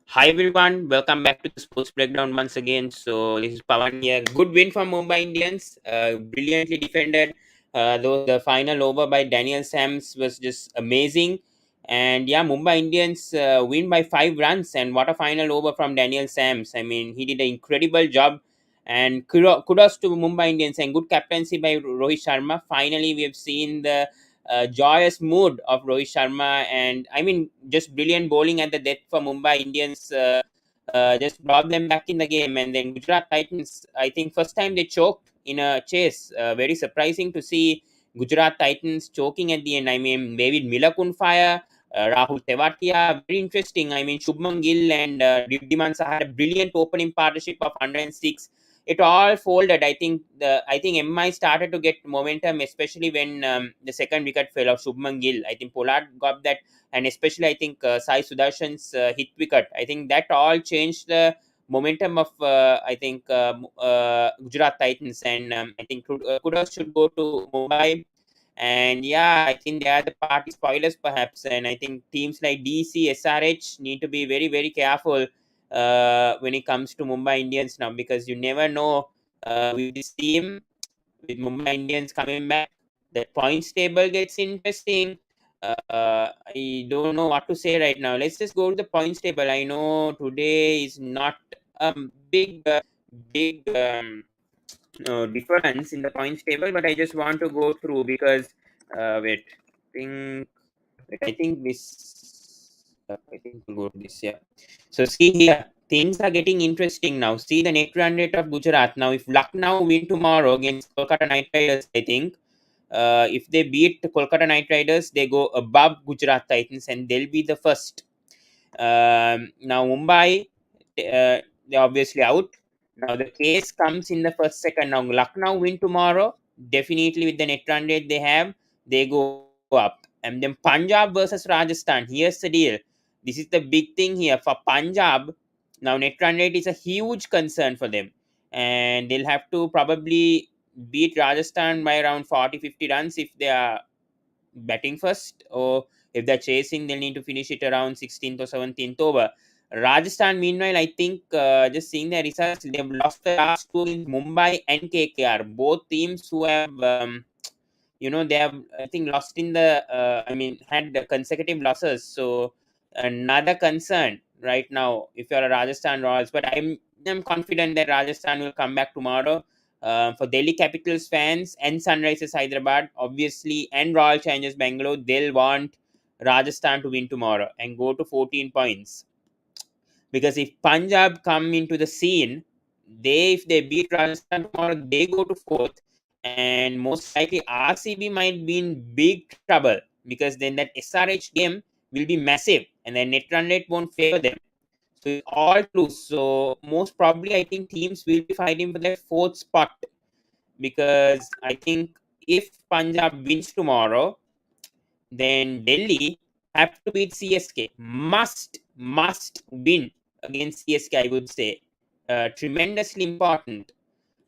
Hi everyone, welcome back to the Sports Breakdown once again. So this is Pawan here. Good win for Mumbai Indians. Brilliantly defended. Though the final over by Daniel Sams was just amazing. And yeah, Mumbai Indians win by 5 runs. And what a final over from Daniel Sams. I mean, he did an incredible job. And kudos to Mumbai Indians and good captaincy by Rohit Sharma. Finally, we have seen the joyous mood of Rohit Sharma, and I mean, just brilliant bowling at the death for Mumbai Indians. Just brought them back in the game, and then Gujarat Titans. I think first time they choked in a chase. Very surprising to see Gujarat Titans choking at the end. I mean, David Miller couldn't fire. Rahul Tewatia, very interesting. I mean, Shubman Gill and Riddhiman Saha had a brilliant opening partnership of 106. It all folded. I think MI started to get momentum, especially when the second wicket fell of Shubman Gill. I think Pollard got that, and especially I think Sai Sudarshan's hit wicket. I think that all changed the momentum of Gujarat Titans, and I think kudos should go to Mumbai. And yeah, I think they are the party spoilers perhaps, and I think teams like DC, SRH need to be very very careful when it comes to Mumbai Indians now, because you never know with this team, with Mumbai Indians coming back, the points table gets interesting. I don't know what to say right now. Let's just go to the points table. I know today is not a big difference in the points table, but I just want to go through because wait, think I think this. I think we'll go to this. Yeah. So see here, things are getting interesting now. See the net run rate of Gujarat now. If Lucknow win tomorrow against Kolkata Knight Riders, I think if they beat Kolkata Knight Riders, they go above Gujarat Titans and they'll be the first. Now Mumbai, they're obviously out. Now the case comes in the first second. Now Lucknow win tomorrow, definitely with the net run rate they have, they go up. And then Punjab versus Rajasthan. Here's the deal. This is the big thing here for Punjab. Now net run rate is a huge concern for them, and they'll have to probably beat Rajasthan by around 40-50 runs if they are batting first, or if they're chasing, they'll need to finish it around 16th or 17th over. Rajasthan, meanwhile, I think just seeing their results, they've lost the last two in Mumbai and KKR, both teams who have they have, I think, lost in the had consecutive losses. So another concern right now if you're a Rajasthan Royals, but I'm confident that Rajasthan will come back tomorrow. For Delhi Capitals fans and Sunrisers Hyderabad, obviously, and Royal Challengers Bangalore, they'll want Rajasthan to win tomorrow and go to 14 points. Because if Punjab come into the scene, if they beat Rajasthan tomorrow, they go to fourth, and most likely RCB might be in big trouble, because then that SRH game will be massive, and their net run rate won't favor them. So it's all close. So most probably, I think teams will be fighting for that fourth spot, because I think if Punjab wins tomorrow, then Delhi have to beat CSK. Must win against CSK, I would say. Tremendously important.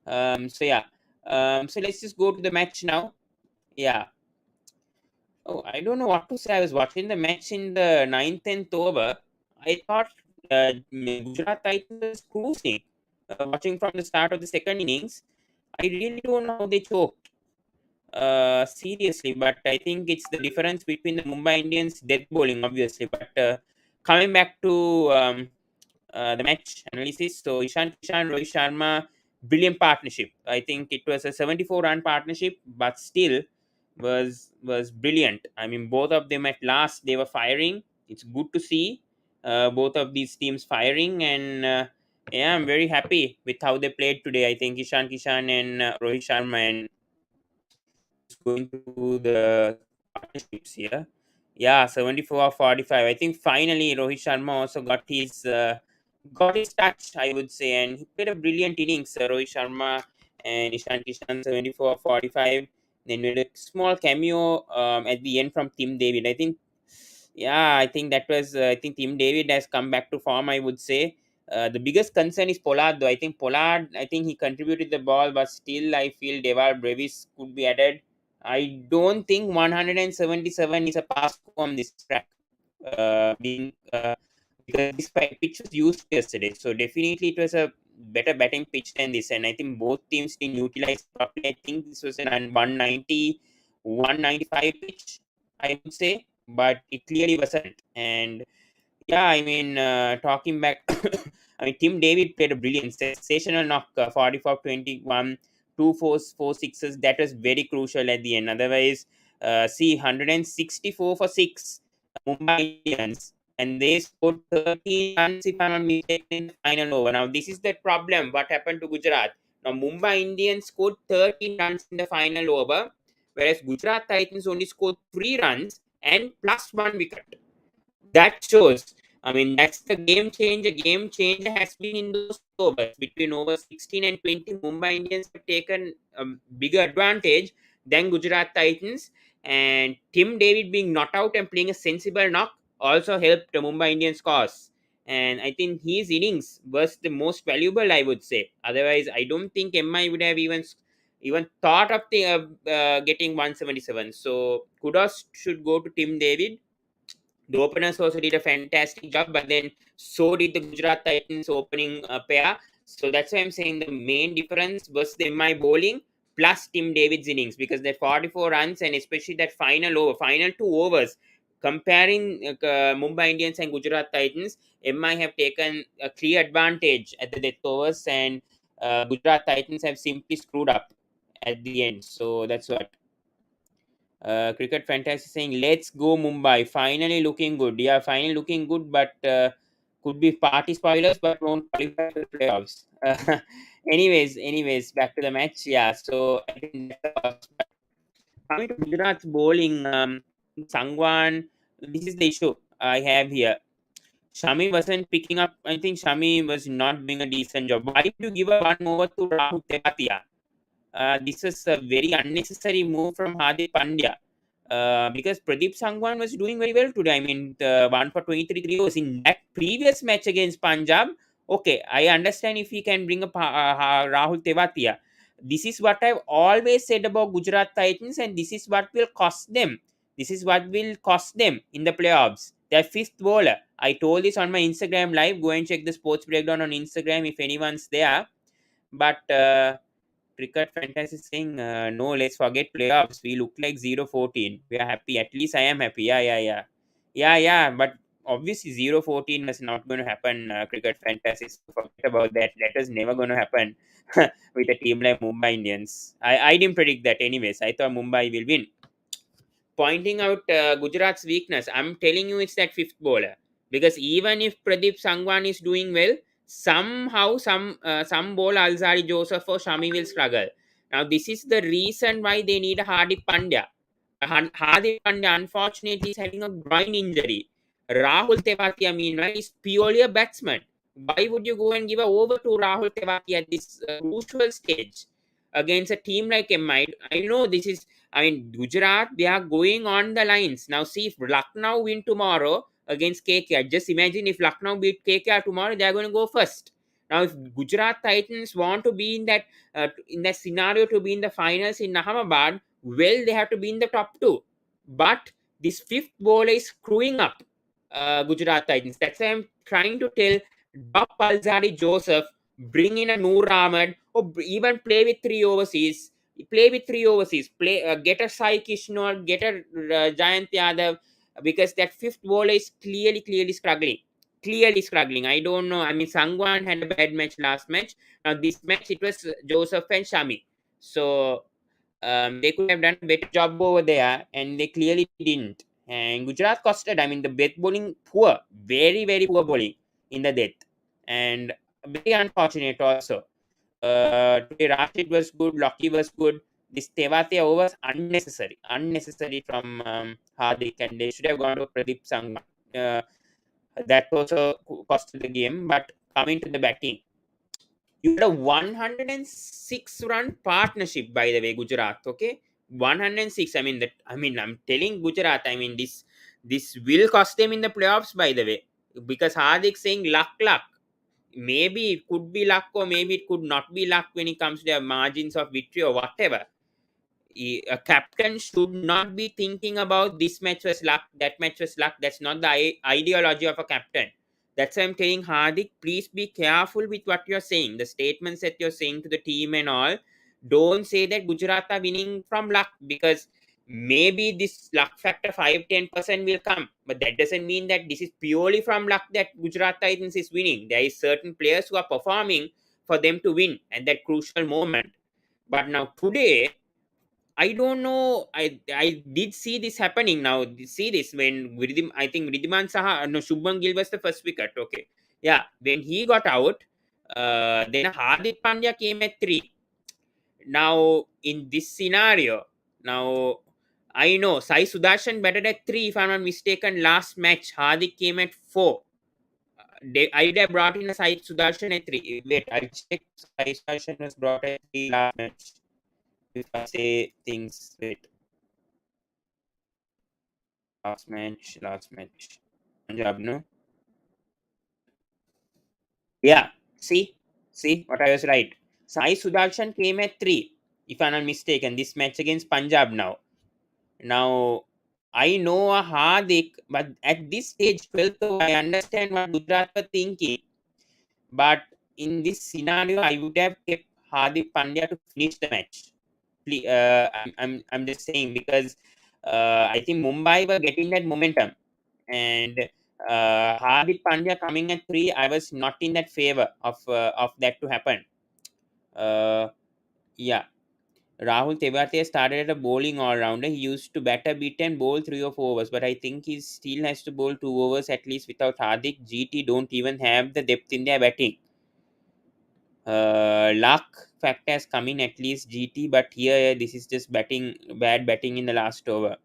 So yeah. So let's just go to the match now. Yeah. Oh, I don't know what to say. I was watching the match in the 9th over. I thought Gujarat Titans was cruising. Watching from the start of the second innings, I really don't know how they choked. Seriously, but I think it's the difference between the Mumbai Indians death bowling, obviously. But coming back to the match analysis, so Ishan Kishan, Rohit Sharma, brilliant partnership. I think it was a 74-run partnership, but still was brilliant. I mean, both of them at last they were firing. It's good to see. Both of these teams firing, and yeah, I'm very happy with how they played today. I think Ishan Kishan and Rohit Sharma, and going through the partnerships here. Yeah, 74 or 45. I think finally Rohit Sharma also got his touch, I would say, and he played a brilliant innings. Rohit Sharma and Ishan Kishan 74 or 45. Then we had a small cameo at the end from Tim David. I think, yeah, I think that was. I think Tim David has come back to form, I would say. The biggest concern is Pollard, though. I think Pollard, I think he contributed the ball, but still, I feel Deval Brevis could be added. I don't think 177 is a pass score on this track. Being Because this pitch was used yesterday, so definitely it was a better batting pitch than this, and I think both teams didn't utilize properly. I think this was an 190, 195 pitch, I would say, but it clearly wasn't. And yeah, I mean, talking back, I mean, Tim David played a brilliant, sensational knock, 44 21, two fours, four sixes. That was very crucial at the end. Otherwise, see, 164 for six, Mumbai Indians, and they scored 13 runs, if I'm not mistaken, in the final over. Now, this is the problem. What happened to Gujarat? Now, Mumbai Indians scored 13 runs in the final over, whereas Gujarat Titans only scored 3 runs and plus one wicket. That shows. I mean, that's the game changer. Game changer has been in those overs. Between over 16 and 20, Mumbai Indians have taken a bigger advantage than Gujarat Titans. And Tim David being not out and playing a sensible knock also helped the Mumbai Indians cause. And I think his innings was the most valuable, I would say. Otherwise, I don't think MI would have even thought of getting 177. So kudos should go to Tim David. The openers also did a fantastic job, but then so did the Gujarat Titans opening pair. So that's why I'm saying the main difference was the MI bowling plus Tim David's innings, because that 44 runs and especially that final 2 overs, comparing Mumbai Indians and Gujarat Titans, MI have taken a clear advantage at the death overs, and Gujarat Titans have simply screwed up at the end. So that's what. Cricket Fantasy saying, "Let's go Mumbai. Finally looking good. Yeah, finally looking good, but could be party spoilers, but won't qualify for the playoffs." Anyways, back to the match. Yeah, so I think that's the first. Coming to Gujarat's bowling, Sangwan, this is the issue I have here. Shami wasn't picking up. I think Shami was not doing a decent job. Why did you give a one over to Rahul Tewatia? This is a very unnecessary move from Hardik Pandya. Because Pradeep Sangwan was doing very well today. I mean, 1 for 23 3 overs in that previous match against Punjab. Okay, I understand if he can bring up Rahul Tewatia. This is what I've always said about Gujarat Titans, and this is what will cost them. This is what will cost them in the playoffs. Their fifth bowler. I told this on my Instagram live. Go and check the sports breakdown on Instagram if anyone's there. But Cricket Fantasy saying, no, let's forget playoffs. We look like 0-14. We are happy. At least I am happy. Yeah. But obviously 0-14 is not going to happen. Cricket Fantasy. So forget about that. That is never going to happen with a team like Mumbai Indians. I didn't predict that anyways. I thought Mumbai will win. Pointing out Gujarat's weakness, I'm telling you it's that fifth bowler. Because even if Pradeep Sangwan is doing well, somehow some ball Alzari Joseph or Shami will struggle. Now this is the reason why they need a Hardik Pandya. Hardik Pandya unfortunately is having a groin injury. Rahul Tewatia meanwhile is purely a batsman. Why would you go and give a over to Rahul Tewatia at this crucial stage against a team like MI? I know this is, I mean, Gujarat, they are going on the lines. Now, see, if Lucknow win tomorrow against KKR, just imagine if Lucknow beat KKR tomorrow, they are going to go first. Now, if Gujarat Titans want to be in that scenario to be in the finals in Ahmedabad, well, they have to be in the top two. But this fifth bowler is screwing up Gujarat Titans. That's why I'm trying to tell, drop Alzari Joseph, bring in a Noor Ahmed, or even play with three overseas. Get a Sai Kishnor, get a Jayant Yadav, because that fifth bowler is clearly struggling. Clearly struggling. I don't know. I mean, Sangwan had a bad match last match. Now this match it was Joseph and Shami. So they could have done a better job over there, and they clearly didn't. and Gujarat costed. I mean, the death bowling poor, very very poor bowling in the death, and very unfortunate also. Today Rashid was good, Locky was good. This Tewate over was unnecessary from Hardik, and they should have gone to Pradeep Sangma. That also cost the game. But coming to the batting, you had a 106 run partnership, by the way, Gujarat. Okay, 106. I mean that. I mean, I'm telling Gujarat. I mean this will cost them in the playoffs, by the way, because Hardik saying luck. Maybe it could be luck, or maybe it could not be luck when it comes to their margins of victory or whatever. A captain should not be thinking about this match was luck, that match was luck. That's not the ideology of a captain. That's why I'm telling Hardik, please be careful with what you're saying, the statements that you're saying to the team and all. Don't say that Gujarat are winning from luck, because maybe this luck factor 5-10% will come, but that doesn't mean that this is purely from luck that Gujarat Titans is winning. There is certain players who are performing for them to win at that crucial moment. But now today, I don't know. I did see this happening now. See this when I think Ridhiman Saha, no, Shubman Gill was the first wicket. Okay, yeah. When he got out, then Hardik Pandya came at 3. Now in this scenario, now I know Sai Sudarshan batted at 3. If I'm not mistaken, last match Hardik came at 4. I would have brought in a Sai Sudarshan at 3. Wait, I'll check. Sai Sudarshan was brought at 3 last match. If I say things, wait. Last match. Punjab, no? Yeah. See what I was right. Sai Sudarshan came at 3, if I'm not mistaken. This match against Punjab now. Now, I know a Hardik, but at this stage, 12th, I understand what Gujarat were thinking. But in this scenario, I would have kept Hardik Pandya to finish the match. I'm just saying, because I think Mumbai were getting that momentum, and Hardik Pandya coming at 3, I was not in that favor of that to happen. Uh, yeah, Rahul Tewatia started as a bowling all rounder. He used to bat a bit and bowl 3 or 4 overs, but I think he still has to bowl 2 overs at least without Hardik. GT don't even have the depth in their batting. Luck factor has come in at least GT, but here this is just bad batting in the last over.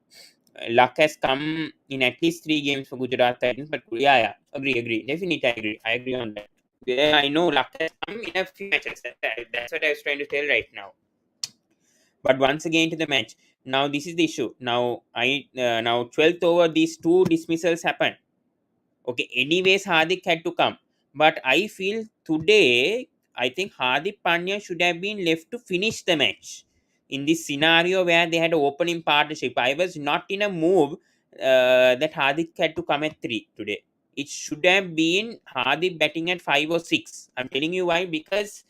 Luck has come in at least 3 games for Gujarat Titans, but yeah, agree, definitely I agree on that. Yeah, I know luck has come in a few matches. That's what I was trying to tell right now. But once again to the match. Now this is the issue. Now now 12th over, these 2 dismissals happen. Okay, anyways, Hardik had to come. But I feel today, I think Hardik Pandya should have been left to finish the match. In this scenario where they had an opening partnership, I was not in a move that Hardik had to come at 3 today. It should have been Hardik batting at 5 or 6. I'm telling you why, because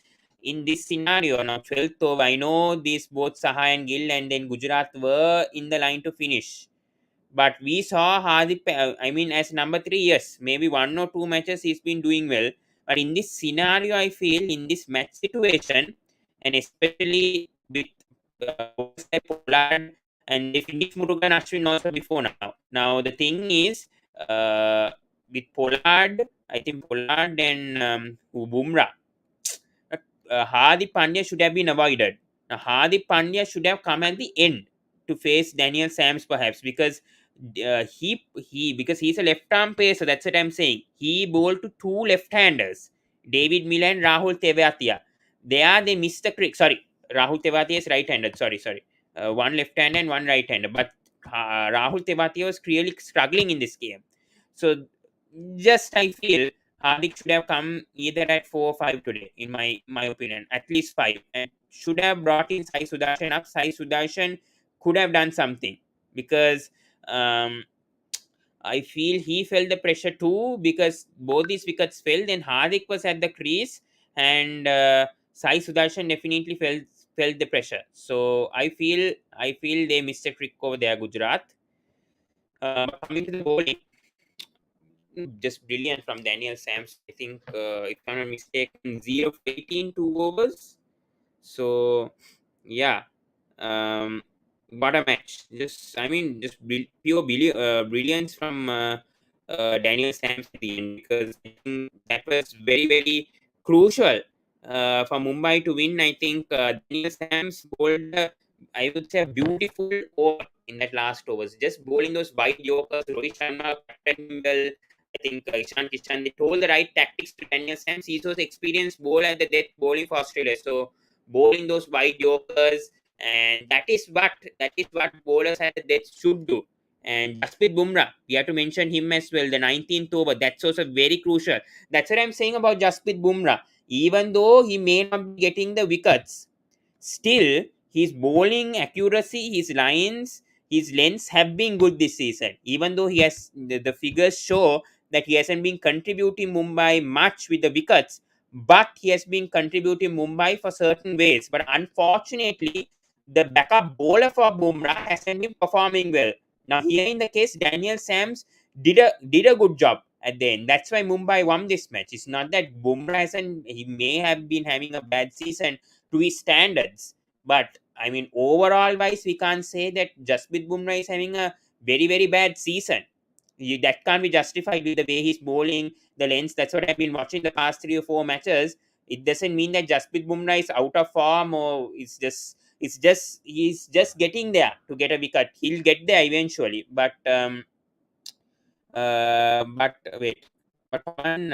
in this scenario, now 12th over, I know these both Saha and Gill and then Gujarat were in the line to finish, but we saw Hardik, I mean, as number 3, yes, maybe 1 or 2 matches he's been doing well. But in this scenario, I feel in this match situation, and especially with Pollard, and they finished Murugan Ashwin also before now. Now, the thing is, with Pollard, I think Pollard and Bumrah, Hardik Pandya should have been avoided. Now, Hardik Pandya should have come at the end to face Daniel Sams perhaps, because he because he's a left arm pacer. That's what I'm saying. He bowled to 2 left-handers, David Miller and Rahul Tewatia. They missed the trick. Sorry, Rahul Tewatia is right-handed. Sorry. One left-hander and one right-hander. But Rahul Tewatia was clearly struggling in this game. So just I feel Hardik should have come either at 4 or 5 today, in my opinion, at least 5, and should have brought in Sai Sudarshan up. Sai Sudarshan could have done something, because um, I feel he felt the pressure too, because both these wickets fell. Then Hardik was at the crease, and Sai Sudarshan definitely felt the pressure. So I feel they missed a trick over there, Gujarat. But coming to the bowling, just brilliant from Daniel Sams. I think, if I'm not mistaken, 0 for 18, 2 overs. So, yeah. Um, What a match! Just I mean, just pure brilliance from Daniel Sams at the end, because I think that was very very crucial for Mumbai to win. I think Daniel Sams bowled, I would say, a beautiful over in that last overs, just bowling those wide yorkers. Rohit Sharma captained him well. I think Ishan Kishan, they told the right tactics to Daniel Sams. He's those experienced bowler at the death bowling for Australia. So bowling those wide yorkers, and that is what bowlers at the death should do. And Jasprit Bumrah, we have to mention him as well. The 19th over, that's also very crucial. That's what I'm saying about Jasprit Bumrah. Even though he may not be getting the wickets, still his bowling accuracy, his lines, his lengths have been good this season. Even though he has the figures show that he hasn't been contributing Mumbai much with the wickets, but he has been contributing Mumbai for certain ways. But unfortunately, the backup bowler for Bumrah hasn't been performing well. Now here in the case, Daniel Sams did a good job at the end. That's why Mumbai won this match. It's not that Bumrah hasn't, he may have been having a bad season to his standards, but I mean overall wise, we can't say that Jasprit Bumrah is having a very very bad season. That can't be justified with the way he's bowling, the lengths. That's what I've been watching the past 3 or 4 matches. It doesn't mean that Jasprit Bumrah is out of form, or it's just he's just getting there to get a wicket. He'll get there eventually, but wait. But one,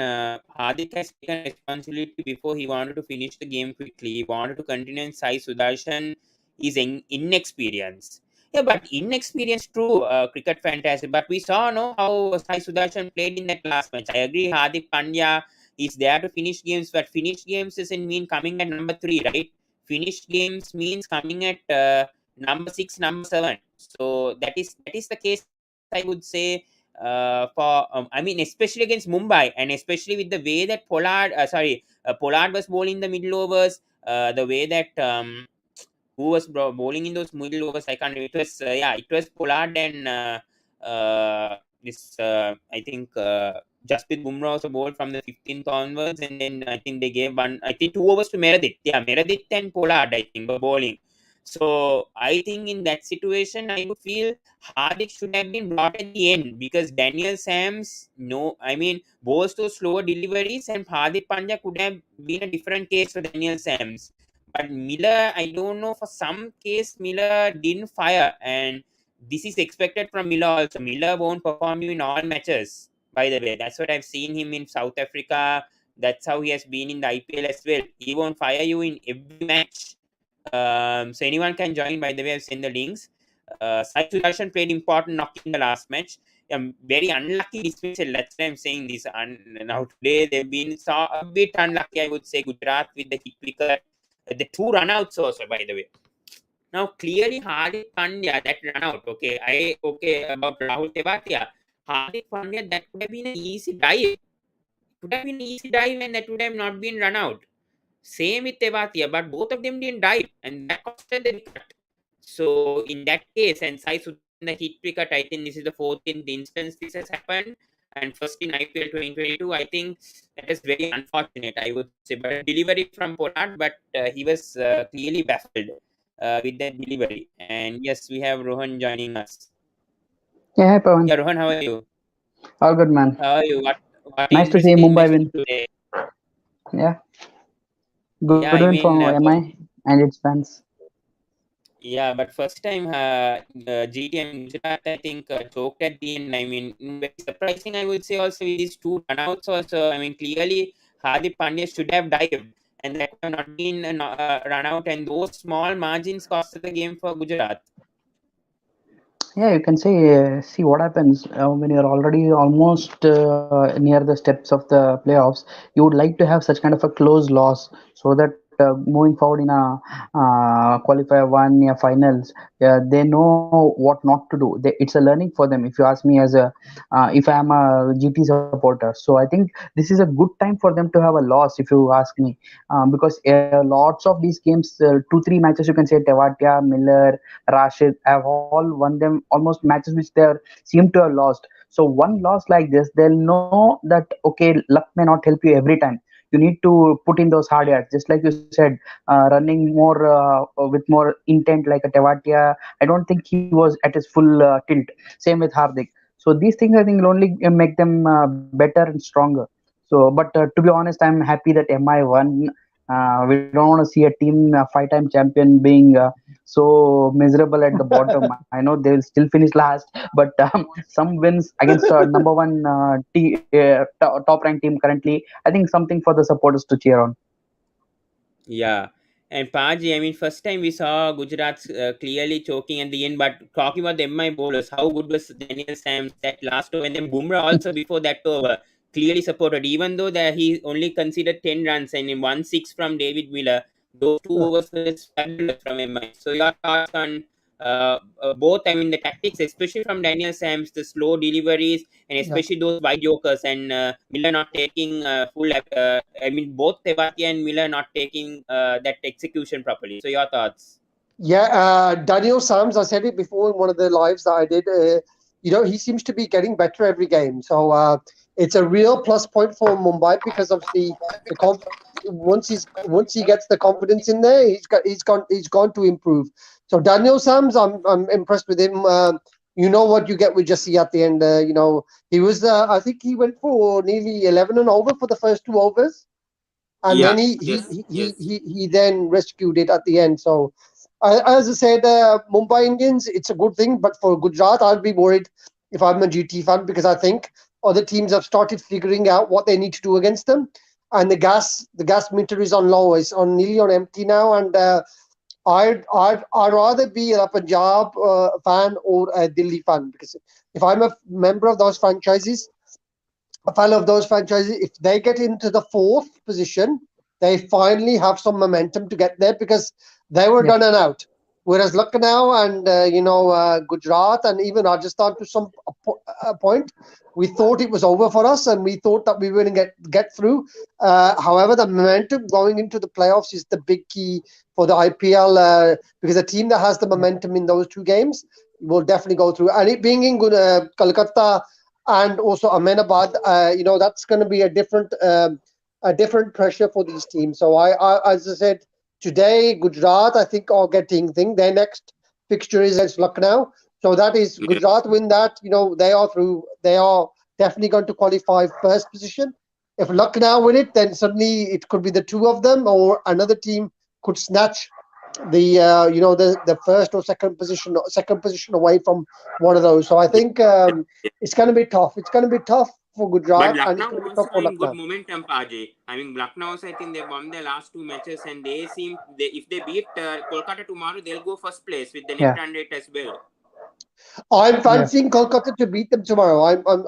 Hardik has taken responsibility before he wanted to finish the game quickly. He wanted to continue, and Sai Sudarshan is inexperienced. Yeah, but inexperience, true, cricket fantasy. But we saw no how Sai Sudarshan played in that last match. I agree, Hardik Pandya is there to finish games, but finish games doesn't mean coming at number 3, right? Finished games means coming at number 6, number 7. So that is the case, I would say, for I mean, especially against Mumbai, and especially with the way that Pollard was bowling the middle overs, the way that who was bowling in those middle overs, I can't remember. It was it was Pollard and this I think Jasprit Bumrah also bowled from the 15th onwards, and then I think they gave one, I think 2 overs to Meredith. Yeah, Meredith and Pollard, I think, were bowling. So I think in that situation, I would feel Hardik should have been brought at the end, because Daniel Sams, no, I mean, bowls those slower deliveries, and Hardik Pandya could have been a different case for Daniel Sams. But Miller, I don't know, for some case, Miller didn't fire, and this is expected from Miller also. Miller won't perform you in all matches, by the way. That's what I've seen him in South Africa. That's how he has been in the IPL as well. He won't fire you in every match. So anyone can join. By the way, I've sent the links. Sai Sudarshan played important knock in the last match. Very unlucky dismissal. That's why I'm saying this. Now today they've been a bit unlucky, I would say. Gujarat with the hit wicket, the 2 runouts also. By the way, now clearly Hardik Pandya, that run out. Okay, about Rahul Tewatia. Hardik Pandya, that would have been an easy dive. Would have been an easy dive, and that would have not been run out. Same with Tewatia, but both of them didn't dive, and that costed the wicket. So in that case, and Sai Sudarshan the hit wicket, I think this is the 14th instance this has happened, and first in IPL 2022. I think that is very unfortunate, I would say. But a delivery from Pollard, but he was clearly baffled with that delivery. And yes, we have Rohan joining us. Yeah, hi Pawan. Yeah, Rohan, how are you? All good, man. How are you? What Nice to see interesting Mumbai message win. today? Yeah, good Yeah, win I for mean, MI and its fans. yeah, but first time GT, I mean Gujarat, I think choked at the end. I mean, very surprising, I would say, also with these 2 runouts. Also, I mean, clearly Hardik Pandya should have dived, and that would have not been a run out. And those small margins costed the game for Gujarat. Yeah, you can say, see what happens when you're already almost near the steps of the playoffs. You would like to have such kind of a close loss so that moving forward in a qualifier one, yeah, finals, they know what not to do. It's a learning for them. If you ask me, as a if I am a GT supporter, so I think this is a good time for them to have a loss. If you ask me, because lots of these games, 2 3 matches, you can say Tewatia, Miller, Rashid have all won them almost matches which they are seem to have lost. So one loss like this, they'll know that okay, luck may not help you every time. You need to put in those hard yards, just like you said, running more with more intent like a Tevatia. I don't think he was at his full tilt. Same with Hardik. So these things I think will only make them better and stronger. So, but to be honest, I'm happy that MI won. We don't want to see a team, a five-time champion, being so miserable at the bottom. I know they will still finish last, but some wins against number one top ranked team currently, I think something for the supporters to cheer on. Yeah. And Paji, I mean, first time we saw Gujarat clearly choking at the end, but talking about the MI bowlers, how good was Daniel Sams that last over? And then Bumrah also before that over clearly supported, even though that he only conceded 10 runs and in 1-6 from David Miller, those two overs were just fabulous from MI. So, your thoughts on both, I mean, the tactics, especially from Daniel Sams, the slow deliveries, and Yeah. especially those wide jokers and Miller not taking full. I mean, both Tevati and Miller not taking that execution properly. So, your thoughts? Yeah, Daniel Sams, I said it before in one of the lives that I did. He seems to be getting better every game. So it's a real plus point for Mumbai because obviously once he gets the confidence in there, he's gone to improve. So Daniel Sams, I'm impressed with him. You know what you get with Jesse at the end. He was I think he went for nearly 11 and over for the first two overs, and then Yeah. he he Yes. he he, Yes. he he then rescued it at the end. So as I said, Mumbai Indians, it's a good thing, but for Gujarat, I'd be worried if I'm a GT fan because I think other teams have started figuring out what they need to do against them, and the gas meter is on low, it's on nearly on empty now, and I'd rather be a Punjab fan or a Delhi fan because if I'm a member of those franchises, a fan of those franchises, if they get into the fourth position, they finally have some momentum to get there because they were Yep. done and out. Whereas Lucknow and Gujarat and even Rajasthan to some point, we thought it was over for us and we thought that we were going to get through. However, the momentum going into the playoffs is the big key for the IPL because a team that has the Yep. momentum in those two games will definitely go through. And it being in Kolkata and also Ahmedabad, that's going to be a different pressure for these teams. So as I said today, Gujarat I think are getting thing. Their next fixture is against Lucknow. So that is Yeah. Gujarat win that. They are through. They are definitely going to qualify first position. If Lucknow win it, then suddenly it could be the two of them, or another team could snatch the first or second position away from one of those. So I Yeah. think Yeah. it's going to be tough. It's going to be tough for But Gujarat and it's Lucknow going to be also tough for having good Lucknow. momentum, Paji. I mean, Lucknow also, I think they won their last two matches, and if they beat Kolkata tomorrow, they'll go first place with the net Yeah. run rate as well. I'm Yeah. fancying Kolkata to beat them tomorrow.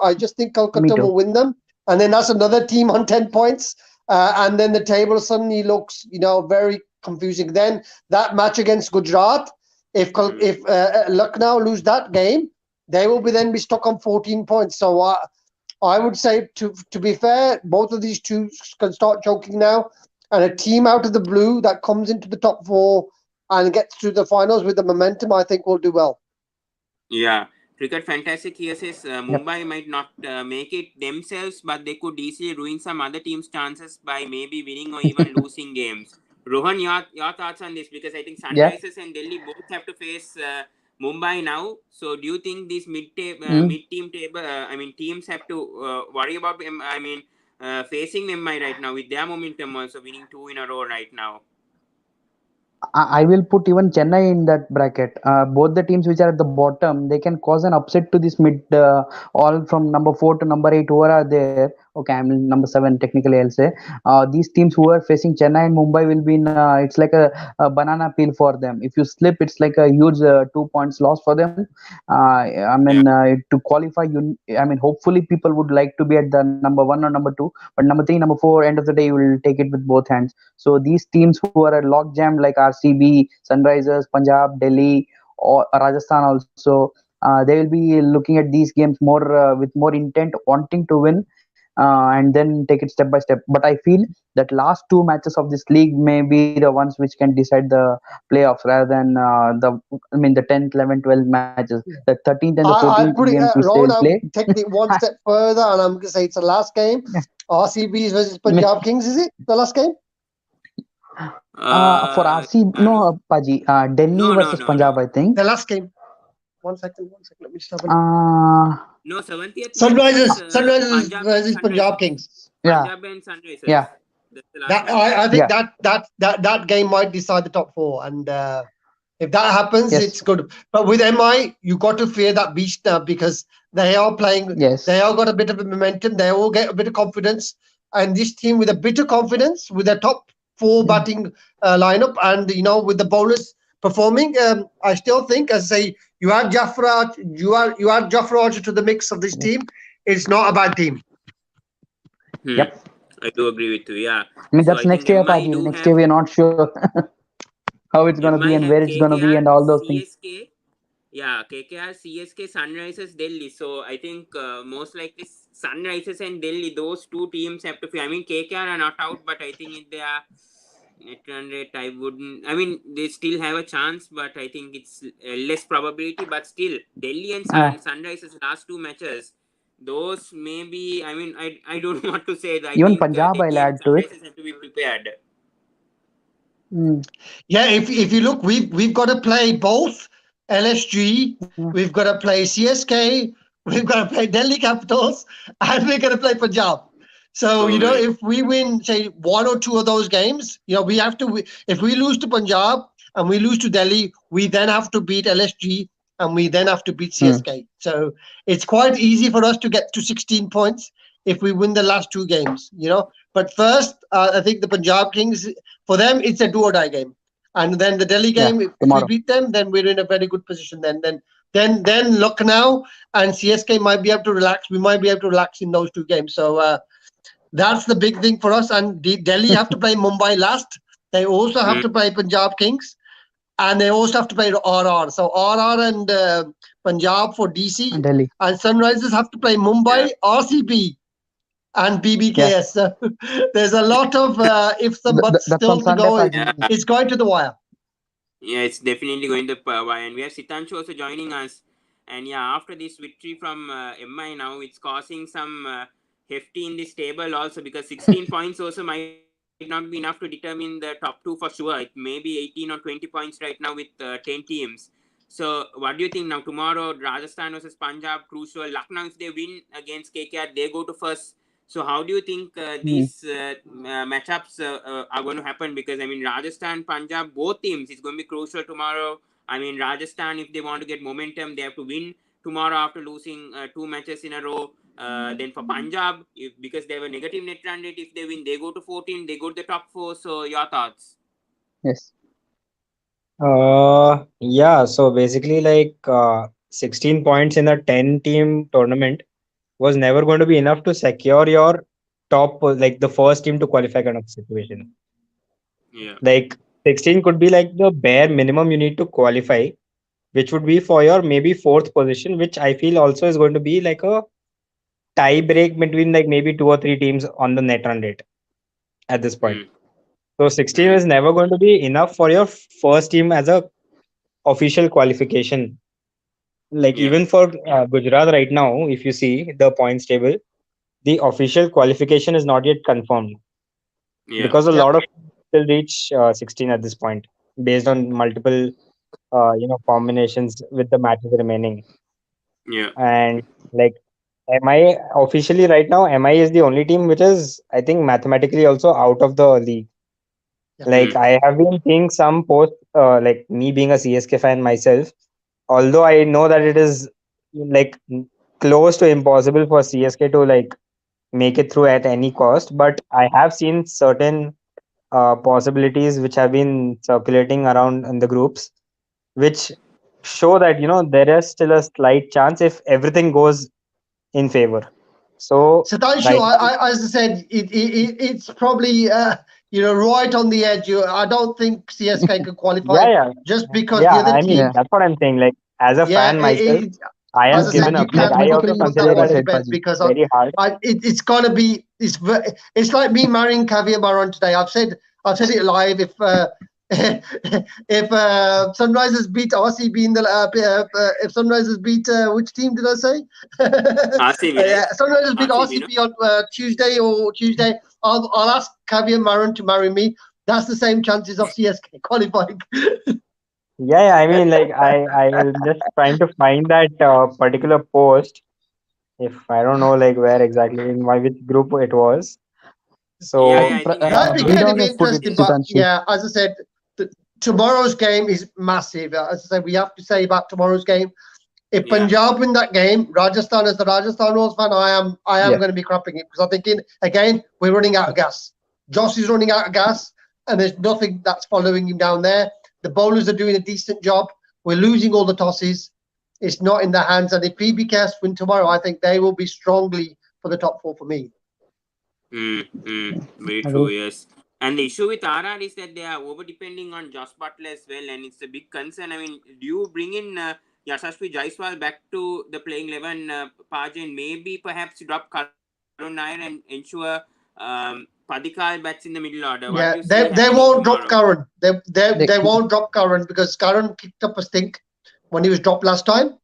I just think Me Kolkata will too. win them, and then that's another team on 10 points, and then the table suddenly looks very confusing. Then that match against Gujarat, Mm. if Lucknow lose that game, they will be stuck on 14 points. So I would say to be fair, both of these two can start choking now, and a team out of the blue that comes into the top four and gets to the finals with the momentum, I think will do well. Yeah, Cricket Fantastic here says Yep. Mumbai might not make it themselves, but they could easily ruin some other team's chances by maybe winning or even losing games. Rohan, your thoughts on this? Because I think Yeah. Sunrisers and Delhi both have to face Mumbai now. So do you think these Mm. mid team table, I mean teams have to worry about I mean facing Mumbai right now with their momentum also winning two in a row right now? I will put even Chennai in that bracket. Both the teams which are at the bottom, they can cause an upset to this mid, all from number 4 to number 8, who are there. Okay, I'm number 7 technically, I'll say. These teams who are facing Chennai and Mumbai will be in, it's like a banana peel for them. If you slip, it's like a huge 2 points loss for them. I mean, Yeah, to qualify, I mean, hopefully people would like to be at the number 1 or number 2, but number 3, number 4, end of the day, you will take it with both hands. So these teams who are a log jam like RCB, Sunrisers, Punjab, Delhi, or Rajasthan also, they will be looking at these games more with more intent, wanting to win. and then take it step by step. But I feel that last two matches of this league may be the ones which can decide the playoffs rather than the 10th, 11th, 12th matches. The 13th and the 14th I'll put it, games which they will Rohan, play. I'm taking it one step further, and I'm going to say it's the last game. RCBs versus Me- Punjab Kings, is it the last game? for RC, I don't. no, Paji, Delhi No, no, versus no, no. Punjab, I think. The last game. One second. Let me just have a look. Uh, No, 70th match is Sunrisers Punjab and versus Punjab Sunrisers. Kings. yeah, Punjab and Sunrisers. yeah, That's the last That match. I think yeah, that game might decide the top four, and if that happens, yes, it's good. But with MI, you got to fear that beast now because they are playing. yes, They all got a bit of a momentum. They all get a bit of confidence, and this team with a bit of confidence, with their top four yeah, batting lineup, and with the bowlers performing, I still think, as I say, you add Jafra Archer to the mix of this yes. team. It's not a bad team. Hmm. Yep. I do agree with you. Yeah. I mean, So that's I think next year, MI Paji. do Next year, have we are not sure how it's gonna be MI and where have it's gonna be and KKR, all those things. CSK. Yeah, KKR, CSK, Sunrisers, Delhi. So I think most likely Sunrisers and Delhi, those two teams have to. I mean, KKR are not out, but I think if they are net run rate, I wouldn't. I mean, they still have a chance, but I think it's less probability. But still, Delhi and Uh, Sunrisers last two matches, those maybe. I mean, I don't want to say that. I Even think Punjab, I'll Delhi and add to it. Sunrisers have to be prepared. Mm, Yeah, if you look, we've got to play both LSG, yeah, we've got to play CSK, we've got to play Delhi Capitals, and we're going to play Punjab. So Oh my. if we win, say one or two of those games, we have to. If we lose to Punjab and we lose to Delhi, we then have to beat LSG and we then have to beat mm, CSK. So it's quite easy for us to get to 16 points if we win the last two games. But first, I think the Punjab Kings, for them, it's a do or die game. And then the Delhi yeah. game, if we Tomorrow. beat them, then we're in a very good position. Then Lucknow and CSK might be able to relax. We might be able to relax in those two games. So that's the big thing for us. And Delhi have to play Mumbai last. They also have Hmm. to play Punjab Kings, and they also have to play RR. So RR and Punjab for DC, And Delhi. and Sunrisers have to play Yeah. Mumbai, RCB, and Yeah. BBKS. So there's a lot of ifs and buts That's on still to Sunday, go. Yeah. Paji. It's going to the wire. Yeah, it's definitely going to power. And we have Sitanshu also joining us. And yeah, after this victory from MI now, it's causing some hefty in this table also because 16 points also might not be enough to determine the top two for sure. It may be 18 or 20 points right now with 10 teams. So what do you think now? Tomorrow, Rajasthan versus Punjab, crucial. Lucknow, if they win against KKR, they go to first. So how do you think Mm, these matchups are going to happen? Because I mean, Rajasthan, Punjab, both teams is going to be crucial tomorrow. I mean, Rajasthan, if they want to get momentum, they have to win tomorrow after losing two matches in a row. Then for Punjab, because they have a negative net run rate, if they win, they go to 14, they go to the top four. So your thoughts? yes. Yeah, so basically, 16 points in a 10 team tournament was never going to be enough to secure your like the first team to qualify kind of situation. Yeah. Like 16 could be like the bare minimum you need to qualify, which would be for your maybe fourth position, which I feel also is going to be like a tie break between like maybe two or three teams on the net run rate at this point. Hmm. So 16 Hmm. is never going to be enough for your first team as a official qualification. Like Yeah. even for Gujarat right now, if you see the points table, the official qualification is not yet confirmed Yeah. because a Yeah. lot of still reach 16 at this point based on multiple combinations with the matches remaining. Yeah. And like MI officially right now, MI is the only team which is I think mathematically also out of the league. Yeah. Hmm. Like I have been seeing some posts, like me being a CSK fan myself, although I know that it is like close to impossible for CSK to like make it through at any cost, but I have seen certain possibilities which have been circulating around in the groups, which show that there is still a slight chance if everything goes in favor. So Satanshu, right now, as I said, it's probably right on the edge. I don't think CSK could yeah, qualify yeah, just because yeah. the other I mean, Yeah. teams. that's what I'm saying. Like as a Yeah, fan myself. I As have I given said, you up. Like I cannot also Mathematically, put consider that like I one that to said, bed Fuzzy. because very hard. it's gonna be it's like me marrying Caviar Maron today. I've said it live. If Sunrisers beat RCB in the if Sunrisers beat which team did I say? RCB, right? Yeah, Sunrisers beat RCB, no? RCB on Tuesday. I'll ask Caviar Maron to marry me. That's the same chances of CSK qualifying. Yeah, yeah, I mean, like I'm just trying to find that particular post. If I don't know, like where exactly in which group it was. Yeah, I yeah, So I think think I That'd have be got kind it. of Bidon has put it, interesting, but Sitanshi. yeah, as I said, tomorrow's game is massive. As I said, we have to say about tomorrow's game. If Yeah. Punjab win that game, Rajasthan as the Rajasthan Royals fan, I am Yeah. going to be crapping it because I'm thinking again we're running out of gas. Josh is running out of gas, and there's nothing that's following him down there. The bowlers are doing a decent job. We're losing all the tosses. It's not in their hands, and if PBKS win tomorrow, I think they will be strongly for the top four for me. Very true, Agree. yes. And the issue with RR is that they are over depending on Josh Butler as well, and it's a big concern. I mean, do you bring in Yashasvi Jaiswal back to the playing 11, Pajan, maybe perhaps drop Karun Nair and ensure Padikal bats in the middle order? What do you Yeah, see they happening won't tomorrow? drop Curran. They They, won't drop Curran because Curran kicked up a stink when he was dropped last time,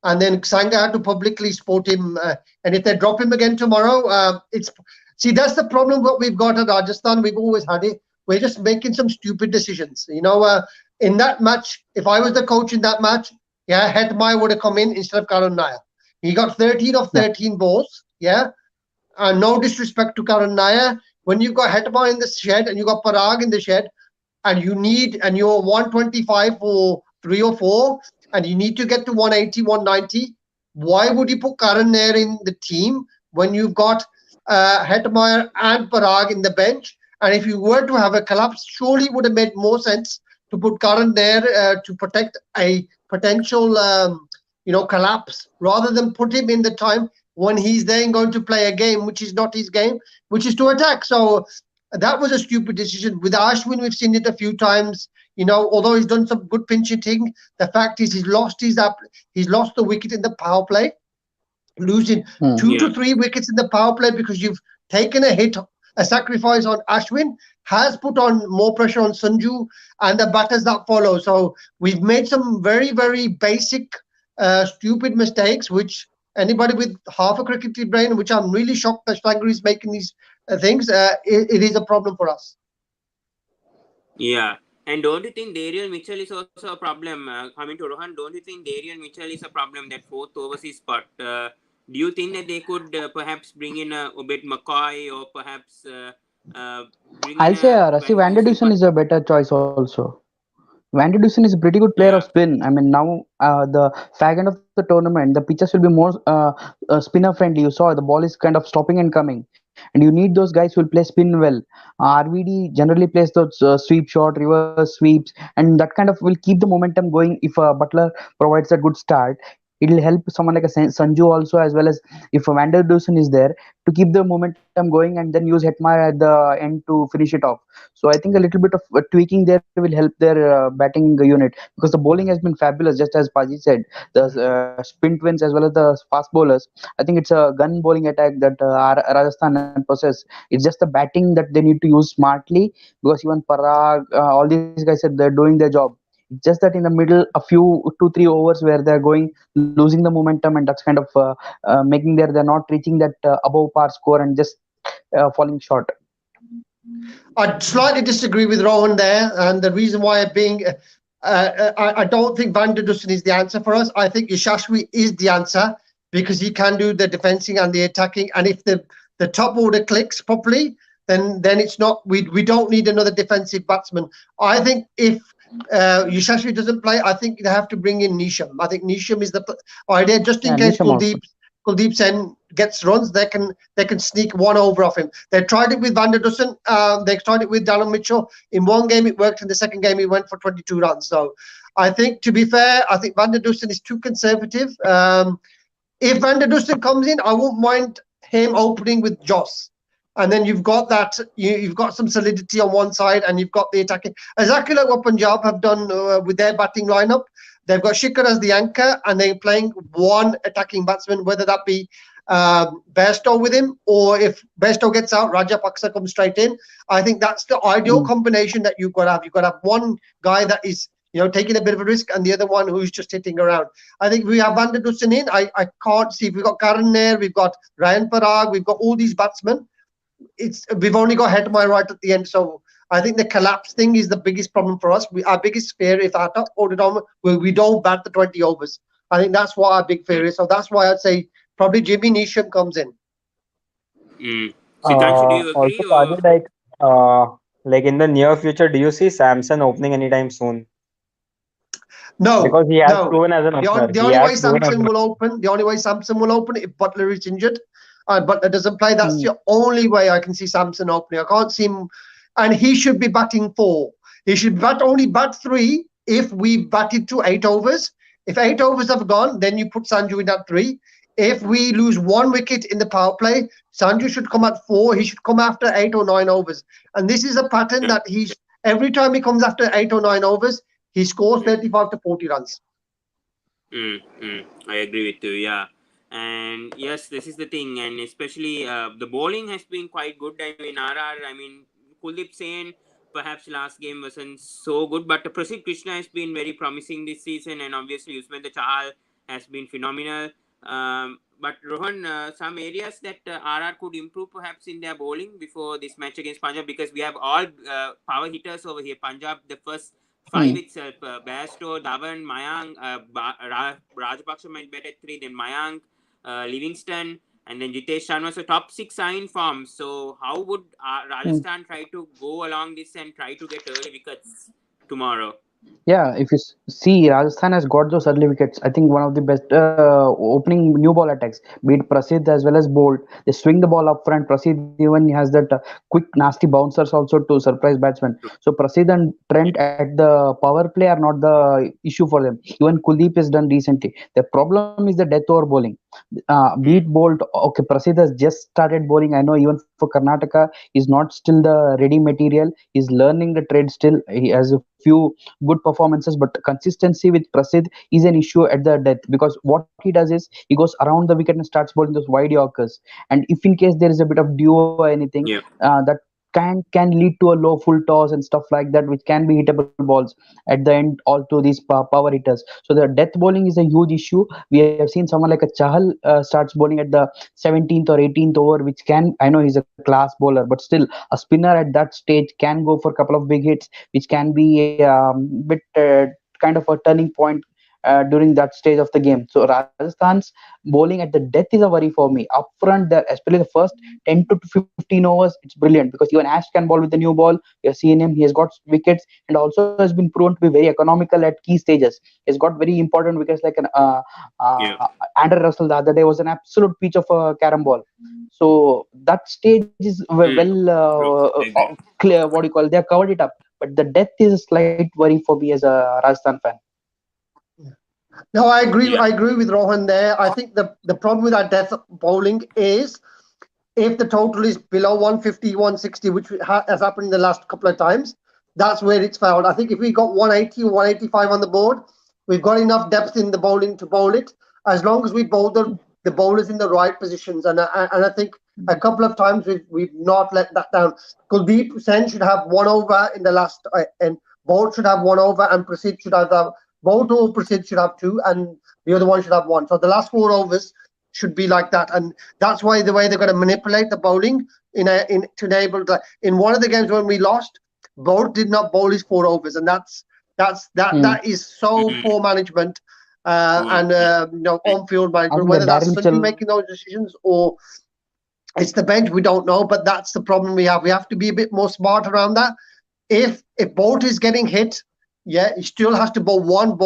and then Sangha had to publicly support him. And if they drop him again tomorrow, it's see that's the problem. What we've got at Rajasthan, we've always had it. We're just making some stupid decisions. In that match, if I was the coach in that match, yeah, Hetmai would have come in instead of Karun Nair. He got 13 of yeah. 13 balls. Yeah, no disrespect to Karan Nair. When you've got Hetma in the shed and you got Parag in the shed, and you're 125 for 3 or 4, and you need to get to 180, 190, why would you put Karan Nair in the team when you've got Hetmeyer and Parag in the bench? And if you were to have a collapse, surely it would have made more sense to put Karan Nair to protect a potential collapse rather than put him in the time when he's then going to play a game which is not his game, which is to attack. So that was a stupid decision. With Ashwin, we've seen it a few times. Although he's done some good pinch hitting, the fact is he's lost the wicket in the power play, losing Hmm. 2 to 3 wickets in the power play because you've taken a hit, a sacrifice on Ashwin has put on more pressure on Sanju and the batters that follow. So we've made some very, very basic, stupid mistakes, which anybody with half a cricket brain, which I'm really shocked that Schlanger is making these things, it is a problem for us. Yeah. And don't you think Darian Mitchell is also a problem? Coming to Rohan, don't you think Darian Mitchell is a problem, that fourth overseas spot? Do you think that they could perhaps bring in Obed McCoy or perhaps bring in I'll say a Rassi Van Van Dusen for. is a better choice also. Van Dusen is a pretty good player Yeah. of spin. I mean, now the fag end of the tournament, the pitches will be more spinner friendly. You saw the ball is kind of stopping and coming, and you need those guys who will play spin well. RVD generally plays those sweep shot, reverse sweeps, and that kind of will keep the momentum going. If Butler provides a good start, it'll help someone like a Sanju also, as well as if Van Dusen is there to keep the momentum going, and then use Hetmar at the end to finish it off. So I think a little bit of tweaking there will help their batting unit, because the bowling has been fabulous, just as Paji said. The spin twins as well as the fast bowlers. I think it's a gun bowling attack that Rajasthan possess. It's just the batting that they need to use smartly, because even Parag, all these guys said they're doing their job. It's just that in the middle, a few 2-3 overs where they're going losing the momentum, and that's kind of making they're not reaching that above par score and just falling short. I slightly disagree with Rowan there, and the reason why being I don't think Van der Dussen is the answer for us. I think Yashashvi is the answer because he can do the defending and the attacking. And if the top order clicks properly, then it's not we don't need another defensive batsman. I think if Yashashvi doesn't play, I think they have to bring in Nisham. I think Nisham is the idea, just in Yeah, case Nisham also. Kuldeep Sen gets runs, they can sneak one over off him. They tried it with Van der Dussen. They tried it with Dallin Mitchell. In one game it worked. In the second game he went for 22 runs. So I think, to be fair, I think Van der Dussen is too conservative. If Van der Dussen comes in, I won't mind him opening with Joss. And then you've got that. You've got some solidity on one side, and you've got the attacking. Exactly like what Punjab have done with their batting lineup. They've got Shikhar as the anchor, and they're playing one attacking batsman, whether that be Bairstow with him, or if Bairstow gets out, Rajapaksa comes straight in. I think that's the ideal combination that you've got to have. You've got to have one guy that is, taking a bit of a risk, and the other one who's just hitting around. I think we have Van der Dussen in. I can't see. We've got Karan there, we've got Ryan Parag, we've got all these batsmen. We've only got Hetmyer right at the end, so I think the collapse thing is the biggest problem for us. Our biggest fear, if Tata hold it on, we don't bat the 20 overs. I think that's what our big fear is. So that's why I'd say probably Jimmy Neesham comes in. Siddhanshu, do you Also, agree or? Fazil, like in the near future, do you see Samson opening anytime soon? No, Because he has no. proven as an opener. The He only has way proven as Samson an will open, if Butler is injured, and Butler doesn't play. That's the only way I can see Samson opening. I can't see him, and he should be batting 4. He should only bat 3 if we batted to 8 overs. If 8 overs have gone, then you put Sanju in at 3. If we lose 1 wicket in the power play, Sanju should come at 4. He should come after 8 or 9 overs. And this is a pattern that every time he comes after 8 or 9 overs, he scores 35 to 40 runs. I agree with you, yeah. And yes, this is the thing, and especially the bowling has been quite good. I mean, RR, I mean, Kuldeep Sen, perhaps last game wasn't so good, but Prasidh Krishna has been very promising this season, and obviously Yuzvendra Chahal has been phenomenal. But Rohan, some areas that RR could improve perhaps in their bowling before this match against Punjab, because we have all power hitters over here. Punjab, the first 5 itself, Bairstow, Dhawan, Mayank, Rajapaksa might bet at 3, then Mayank, Livingston, and then Jitesh Sharma. So top 6 are in form. So how would Rajasthan try to go along this and try to get early wickets tomorrow? Yeah, if you see, Rajasthan has got those early wickets. I think one of the best opening new ball attacks, be it Prasidh as well as Bolt. They swing the ball up front. Prasidh even has that quick, nasty bouncers also to surprise batsmen. So Prasidh and Trent at the power play are not the issue for them. Even Kuldeep is done recently. The problem is the death over bowling. Be it Bolt, okay, Prasidh has just started bowling. I know even for Karnataka, he's not still the ready material. He's learning the trade still. He has a few good performances, but consistency with Prasidh is an issue at the death, because what he does is he goes around the wicket and starts bowling those wide yorkers. And if in case there is a bit of dew or anything, Yeah. that can lead to a low full toss and stuff like that, which can be hittable balls at the end, all to these power hitters. So the death bowling is a huge issue. We have seen someone like a Chahal starts bowling at the 17th or 18th over, which can, I know he's a class bowler, but still a spinner at that stage can go for a couple of big hits, which can be a bit kind of a turning point during that stage of the game. So Rajasthan's bowling at the death is a worry for me. Up front, there, especially the first 10 to 15 overs, it's brilliant, because even Ash can bowl with the new ball. You have seen him; he has got wickets, and also has been proven to be very economical at key stages. He's got very important wickets like an Yeah. Andrew Russell the other day was an absolute peach of a carom ball. So that stage is well True. I agree. clear. What do you call? They have covered it up, but the death is a slight worry for me as a Rajasthan fan. No, I agree. Yeah. I agree with Rohan there. I think the problem with our death bowling is if the total is below 150, 160, which has happened in the last couple of times, that's where it's failed. I think if we got 180 or 185 on the board, we've got enough depth in the bowling to bowl it, as long as we bowl the bowlers in the right positions. And I think a couple of times we've not let that down. Kuldeep Sen should have 1 over in the last, and Bolt should have 1 over, and Prasidh should have Bolt or Prasidh should have 2, and the other one should have 1. So the last 4 overs should be like that, and that's why the way they're going to manipulate the bowling to enable in one of the games when we lost, Bolt did not bowl his 4 overs, and that is so poor management and on-field I management. think the Whether that's Darren Sanju Mitchell. making those decisions or it's the bench, we don't know, but that's the problem we have. We have to be a bit more smart around that. If Bolt is getting hit, yeah, he still has to bowl 1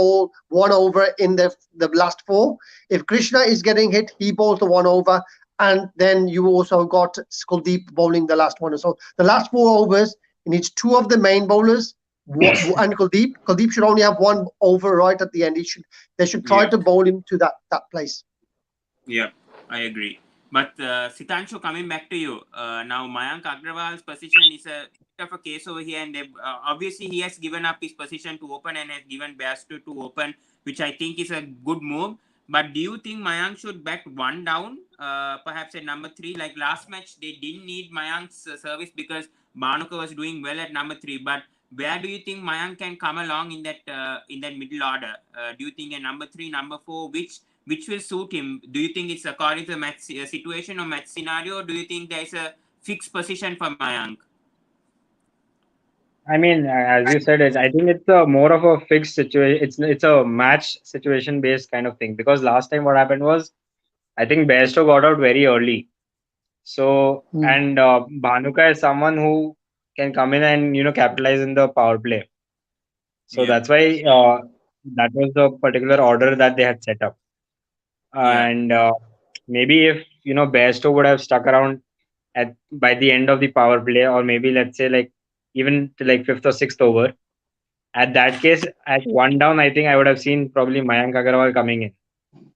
over in the last 4. If Krishna is getting hit, he bowls the 1 over, and then you also got Kuldeep bowling the last one. So the last 4 overs, he needs 2 of the main bowlers and Kuldeep. Kuldeep should only have 1 over right at the end. They should try Yeah. to bowl him to that place. Yeah, I agree. But Sitanshu, coming back to you, now Mayank Agrawal's position is a bit of a case over here, and obviously he has given up his position to open and has given Bairstow to open which I think is a good move. But do you think Mayank should bet one down, perhaps at number three? Like last match, they didn't need Mayank's service because Bhanuka was doing well at number three. But where do you think Mayank can come along in that middle order? Do you think a number three, number four, which will suit him? Do you think it's according to the match situation or match scenario? Or do you think there's a fixed position for Mayank? I mean, as you said, I think it's a more of a fixed situation. It's a match situation based kind of thing, because last time what happened was I think Bairstow got out very early. So, and Bhanuka is someone who can come in and capitalize in the power play. So Yeah, that's why that was the particular order that they had set up. yeah, And maybe if Bairstow would have stuck around at by the end of the power play, or maybe let's say like even to like fifth or sixth over. At that case, at one down, I think I would have seen probably Mayank Agarwal coming in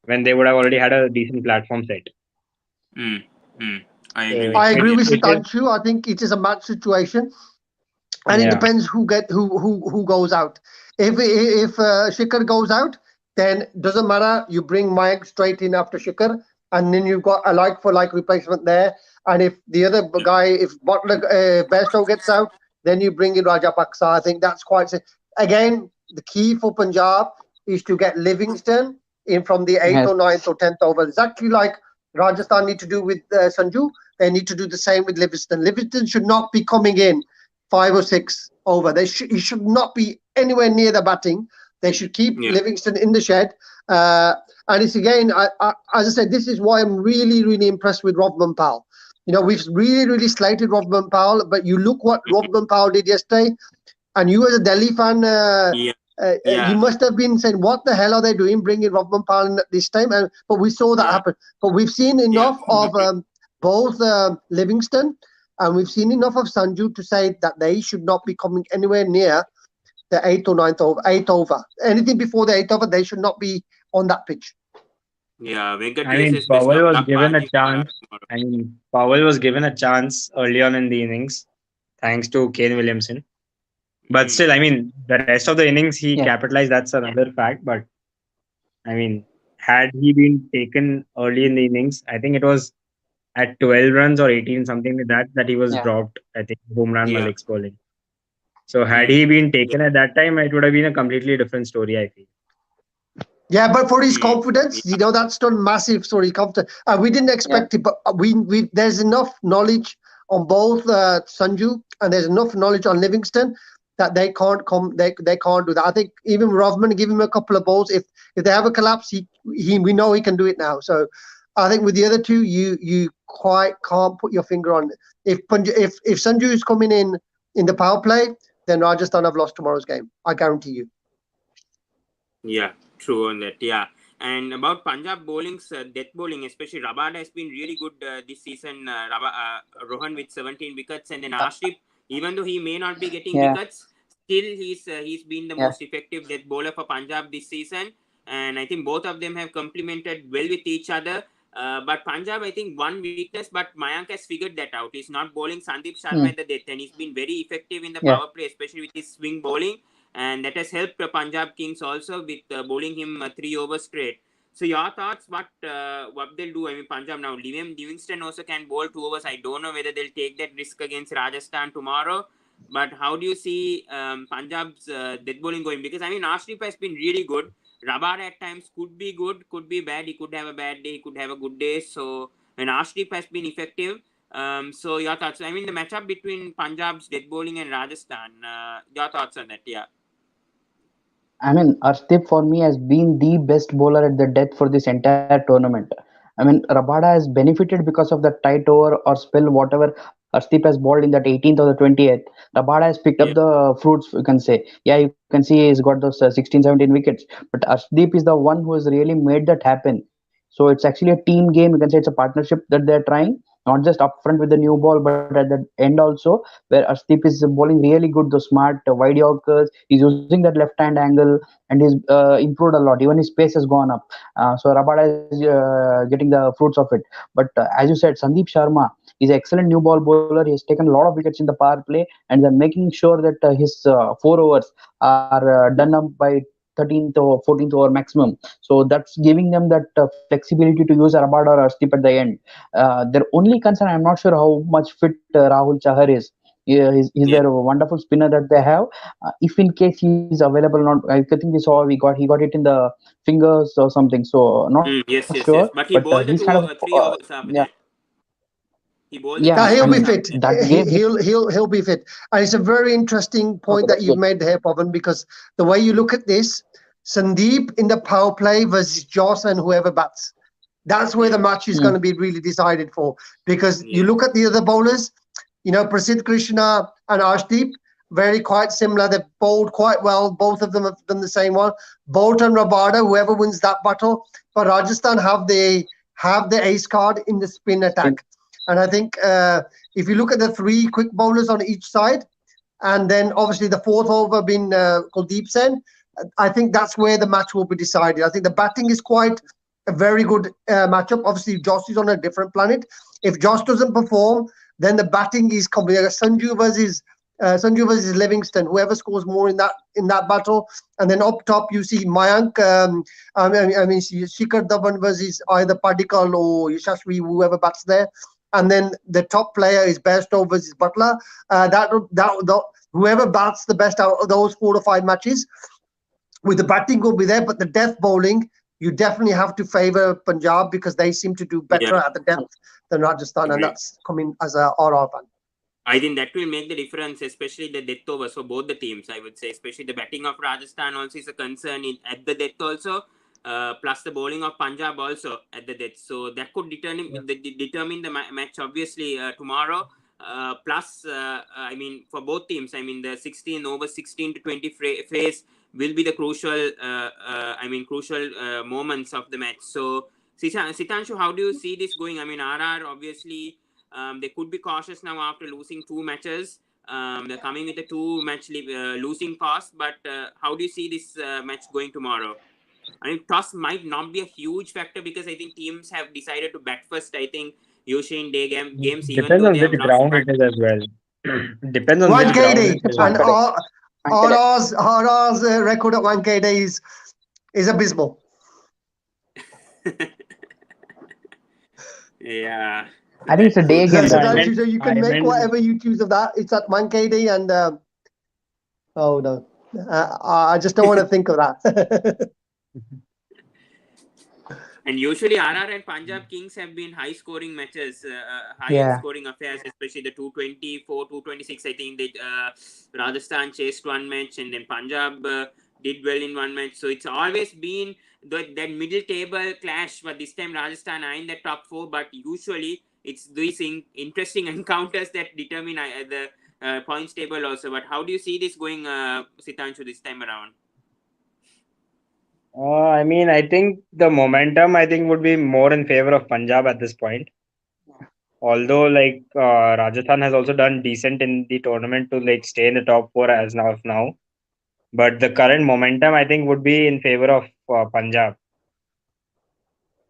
when they would have already had a decent platform set. mm, mm. I agree So with I you. agree Yeah, with it is, Sitanshu. I think it is a match situation, and it yeah. depends who goes out. If Shikhar goes out, then doesn't matter. You bring Mayank straight in after Shikhar, and then you've got a like for like replacement there. And if the other guy, if Butler Bairstow gets out, then you bring in Rajapaksa. I think that's quite. Again, the key for Punjab is to get Livingston in from the eighth or Yes. ninth or 10th over. Exactly like Rajasthan need to do with Sanju. They need to do the same with Livingston. Livingston should not be coming in 5 or 6 over. He should not be anywhere near the batting. They should keep yeah, Livingston in the shed. And it's again, as I said, this is why I'm really, really impressed with Rodman Powell. We've really, really slated Rodman Powell, but you look what Rodman Powell did yesterday, and you as a Delhi fan, yeah, you yeah, must have been saying, "What the hell are they doing, bringing Rodman Powell in at this time?" But we saw that yeah, happen. But we've seen yeah, enough of both Livingston, and we've seen enough of Sanju to say that they should not be coming anywhere near the eighth or ninth over, eighth over. Anything before the eighth over, they should not be on that pitch. yeah. Venkat I mean, VSS, best Powell of was luck, given a Paji, for chance. tomorrow. I mean, Powell was given a chance early on in the innings, thanks to Kane Williamson. But Mm, still, I mean, the rest of the innings he Yeah. capitalized. That's another fact. But I mean, had he been taken early in the innings, I think it was at 12 runs or 18, something like that, that he was Yeah. dropped. I think Bumran yeah, Malik's bowling. So had mm, he been yeah, taken at that time, it would have been a completely different story, I feel. Yeah, but for his confidence, yeah, that's done massive for his confidence. We didn't Yeah. expect it, but we there's enough knowledge on both Sanju, and there's enough knowledge on Livingston that they can't come. They can't do that. I think even Rovman, give him a couple of balls. If they have a collapse, he we know he can do it now. So I think with the other two, you quite can't put your finger on. If Sanju is coming in the power play, then Rajasthan have lost tomorrow's game. I guarantee you. yeah. True on that. Yeah. And about Punjab bowling's death bowling, especially Rabada has been really good this season. Rohan with 17 wickets, and then Ashraf, even though he may not be getting Yeah. wickets, still he's been the Yeah. most effective death bowler for Punjab this season. And I think both of them have complemented well with each other. But Punjab, I think one weakness, but Mayank has figured that out. He's not bowling Sandeep Sharma at Mm. the death, and he's been very effective in the Yeah. power play, especially with his swing bowling, and that has helped Punjab Kings also with bowling him 3 overs straight. So your thoughts? What they'll do? I mean, Punjab now. Livingston also can bowl 2 overs. I don't know whether they'll take that risk against Rajasthan tomorrow. But how do you see Punjab's death bowling going? Because I mean, Ashraf has been really good. Rabar at times could be good, could be bad. He could have a bad day, he could have a good day. So, and Ashraf has been effective. So your thoughts? I mean, the matchup between Punjab's death bowling and Rajasthan. Your thoughts on that? Yeah. I mean, Arshdeep for me has been the best bowler at the death for this entire tournament. I mean, Rabada has benefited because of the tight over or spell, whatever Arshdeep has bowled in that 18th or the 20th. Rabada has picked up Yeah. the fruits, you can say. Yeah, you can see he's got those 16, 17 wickets. But Arshdeep is the one who has really made that happen. So it's actually a team game. You can say it's a partnership that they're trying, not just upfront with the new ball, but at the end also, where Arshdeep is bowling really good, those smart wide yorkers. He's using that left hand angle, and he's improved a lot. Even his pace has gone up. So Rabada is getting the fruits of it. But as you said, Sandeep Sharma is an excellent new ball bowler. He has taken a lot of wickets in the power play, and they're making sure that his 4 overs are done up by 13th or 14th over maximum. So that's giving them that flexibility to use Rabada or Arshdeep at the end. Their only concern, I'm not sure how much fit Rahul Chahar is. Yeah, he's Yeah. their wonderful spinner that they have. If in case he is available, not I think we saw he got it in the fingers or something. So not sure, Yes, yes, but yes. But he he's bowled kind the of two, 3 overs yeah, after that. He bowled the yeah. Yeah, three I he'll mean be overs after fit. that. that gave him He'll be fit. And it's a very interesting okay. point that That's you've good. made here, Pavan, because the way you look at this, Sandeep in the power play versus Joss and whoever bats. That's where the Yeah, match is going to be really decided for. Because you yeah, look at the other bowlers, Prasidh Krishna and Arshdeep, very quite similar. They've bowled quite well. Both of them have done the same one. Bolt and Rabada, whoever wins that battle. But Rajasthan have the ace card in the spin Spin. attack. And I think if you look at the three quick bowlers on each side, and then obviously the fourth over being Kuldeep Sen, I think that's where the match will be decided. I think the batting is quite a very good matchup. Obviously, Josh is on a different planet. If Josh doesn't perform, then the batting is coming. Sanju versus Livingston. Whoever scores more in that battle, and then up top you see Mayank. I mean Shikhar Dhawan versus either Padikkal or Yashasvi, whoever bats there. And then the top player is Bairstow versus Butler. Whoever bats the best out of those 4 or 5 matches, with the batting will be there, but the death bowling, you definitely have to favour Punjab because they seem to do better yeah. at the death than Rajasthan, and Agreed. that's coming as a RR fan. I think that will make the difference, especially the death overs for both the teams. I would say, especially the batting of Rajasthan also is a concern at the death also, plus the bowling of Punjab also at the death. So that could determine the match obviously tomorrow. Plus, I mean, for both teams, I mean the 16 over 16 to 20 phase will be the crucial moments of the match. So, Sitanshu, how do you see this going? I mean, RR obviously. They could be cautious now after losing 2 matches. They're coming with a 2 match losing cost. But how do you see this match going tomorrow? I mean, toss might not be a huge factor because I think teams have decided to bat first. I think usually in games, even Depends though on they have which lost. ground it is as well. Depends on which Yeah, ground it Wankhede It's is. and Wankhede. Wankhede. RR's record at Wankhede is abysmal. yeah, I think it's a that day could game. So No, I That's that it. meant, you can I make meant, whatever you choose of that. It's at Wankhede, and oh no, I just don't want to think of that. And usually RR and Punjab Kings have been high scoring matches, high Yeah. scoring affairs, especially the 224, 226. I think they Rajasthan chased one match and then Punjab did well in one match. So it's always been that middle table clash. But this time Rajasthan are in the top 4. But usually it's these interesting encounters that determine the points table also. But how do you see this going, Sitanshu, this time around? I mean, I think the momentum, I think, would be more in favor of Punjab at this point. Although, like, Rajasthan has also done decent in the tournament to like stay in the top 4 as now of now. But the current momentum, I think, would be in favor of Punjab.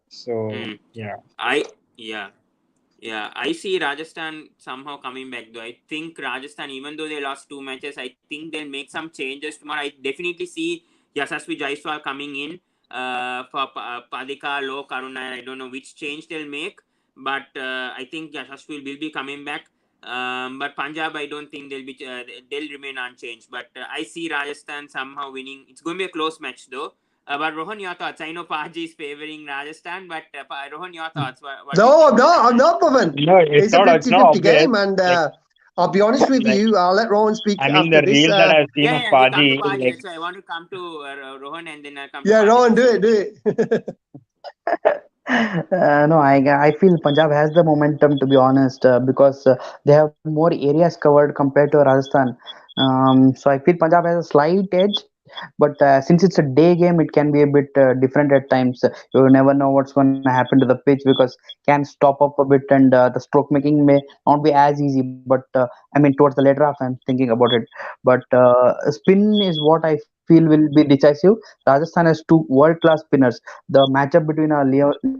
So Mm. yeah. I yeah. Yeah, I see Rajasthan somehow coming back though. I think Rajasthan, even though they lost 2 matches, I think they'll make some changes tomorrow. I definitely see Yashasvi Jaiswal coming in for Padika, Low, Karuna. I don't know which change they'll make, but I think Yashasvi will be coming back. But Punjab, I don't think they'll remain unchanged. But I see Rajasthan somehow winning. It's going to be a close match though. But Rohan, your thoughts? I know Paji is favoring Rajasthan, but Rohan, your thoughts? What do you No, think? no, I'm not, Pavan. No, It's a it's not 50-50 obvious. game, and Like, I'll be honest with like you. I'll let Rowan speak I mean, after the this. reels that I've seen Yeah, of yeah, we come to Paji, Paji. like That's why I want to come to Rohan and then I'll come to Yeah, Paji Rowan, for do sure. it, do it. No, I feel Punjab has the momentum to be honest because they have more areas covered compared to Rajasthan. So I feel Punjab has a slight edge, but since it's a day game, it can be a bit different at times. You never know what's going to happen to the pitch because can stop up a bit and the stroke making may not be as easy. But I mean towards the later half, I'm thinking about it. But spin is what I feel will be decisive. Rajasthan has two world-class spinners. The matchup between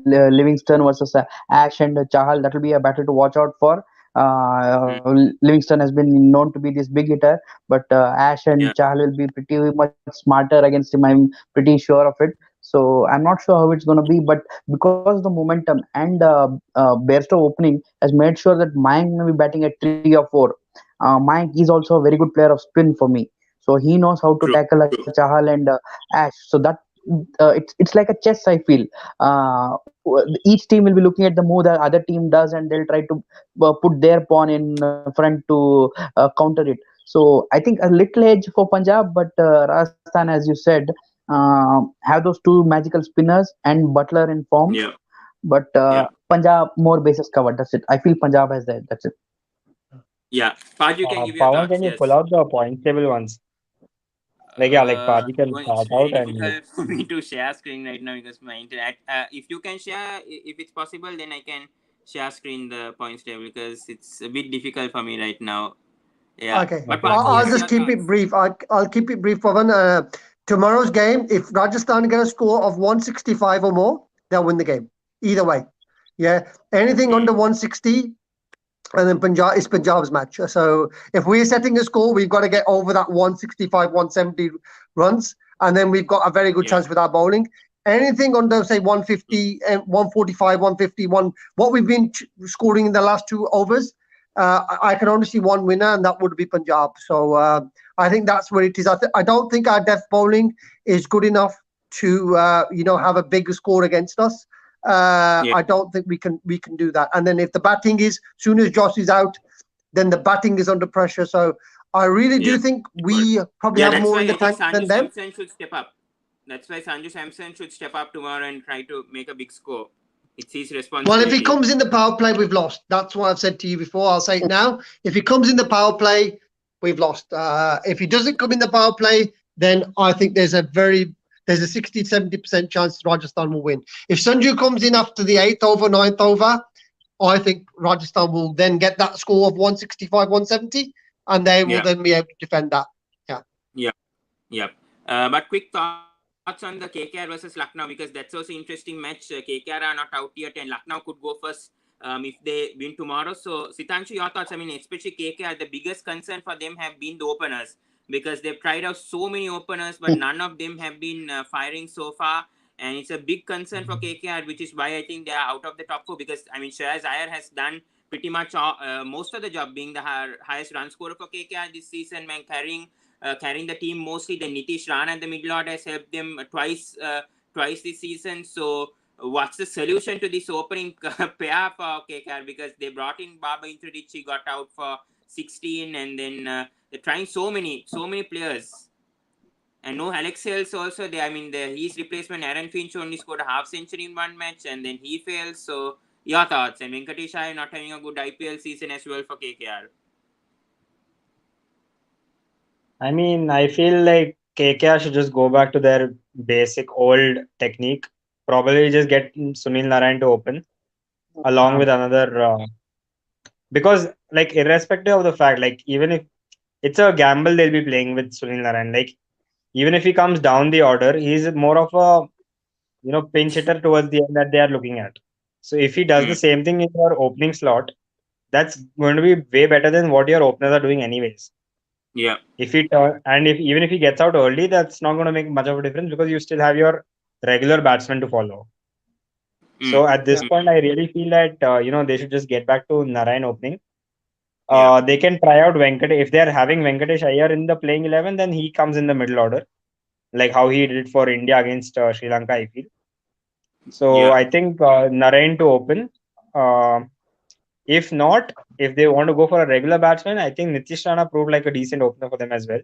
Livingston versus Ash and Chahal, that will be a battle to watch out for. Mm. Livingston has been known to be this big hitter, but Ash Yeah. and Chahal will be pretty much smarter against him. I'm pretty sure of it. So I'm not sure how it's going to be, but because the momentum and Bairstow opening has made sure that Mayank may be batting at 3 or 4. Mayank is also a very good player of spin for me, so he knows how to True. tackle a True. Chahal and Ash. So that it's like a chess. I feel each team will be looking at the move the other team does, and they'll try to put their pawn in front to counter it. So I think a little edge for Punjab, but Rajasthan, as you said, have those two magical spinners and Butler in form. Yeah. But Yeah. Punjab more bases covered. That's it. I feel Punjab has that. That's it. Yeah. Paj, you can give your Pawan, thoughts. can you pull Yes. out the points table once? Like, yeah, like Paji can Well, it's start very out and difficult for me to share screen right now because my internet. If you can share, if it's possible, then I can share screen the points table because it's a bit difficult for me right now. Yeah. Okay, But okay. Paji, I'll yes, just your keep it thoughts. brief. I'll keep it brief, Pavan. Tomorrow's game, if Rajasthan get a score of 165 or more, they'll win the game. Either way. Yeah. Anything Mm. under 160, and then Punjab is Punjab's match. So if we're setting a score, we've got to get over that 165, 170 runs, and then we've got a very good Yeah. chance with our bowling. Anything under say 150 and 145, 151, what we've been scoring in the last 2 overs, I can only see one winner, and that would be Punjab. So I think that's where it is. I don't think our death bowling is good enough to have a big score against us. Yeah. I don't think we can do that. And then if the batting is soon as Josh is out, then the batting is under pressure. So I really Yeah. do think Good. we probably Yeah. have That's more why in the I think tank Sanju than them. Samson should step up. That's why Sanju Samson should step up tomorrow and try to make a big score. It's his Well, if he responsibility. comes in the power play, we've lost. That's what I've said to you before. I'll say it now. If he comes in the power play, we've lost. If he doesn't come in the power play, then I think there's a 60-70% chance Rajasthan will win. If Sanju comes in after the 8th over, 9th over, I think Rajasthan will then get that score of 165, 170, and they will Yeah. then be able to defend that. Yeah. Yeah. Yeah. But quick thoughts on the KKR versus Lucknow because that's also interesting match. KKR are not out yet, and Lucknow could go first if they win tomorrow. So, Sitanshu, your thoughts? I mean, especially KKR, the biggest concern for them have been the openers because they've tried out so many openers, but none of them have been firing so far. And it's a big concern for KKR, which is why I think they are out of the top four. Because I mean, Shreyas Iyer has done pretty much most of the job, being the highest run scorer for KKR this season, and carrying the team mostly. Then Nitish Rana at the middle order has helped them twice this season. So what's the solution to this opening pair for KKR? Because they brought in Baba Intrudich, he got out for 16, and then they're trying so many players. And no Alex Hales also there. I mean, his replacement Aaron Finch only scored a half century in one match, and then he fails. So your thoughts? And Venkatesh Iyer not having a good IPL season as well for KKR. I mean, I feel like KKR should just go back to their basic old technique. Probably just get Sunil Narayan to open along with another because like irrespective of the fact, like even if it's a gamble they'll be playing with Sunil Narayan, like even if he comes down the order, he's more of a pinch hitter towards the end that they are looking at. So if he does the Mm. same thing in your opening slot, that's going to be way better than what your openers are doing anyways. Yeah. If he and if even if he gets out early, that's not going to make much of a difference because you still have your regular batsman to follow. Mm. So at this Yeah. point, I really feel that they should just get back to Narayan opening. Yeah. They can try out Venkatesh if they are having Venkatesh Iyer in the playing 11, then he comes in the middle order, like how he did for India against Sri Lanka. I feel so. Yeah. I think Narayan to open. Uh, if not, if they want to go for a regular batsman, I think Nitish Rana proved like a decent opener for them as well.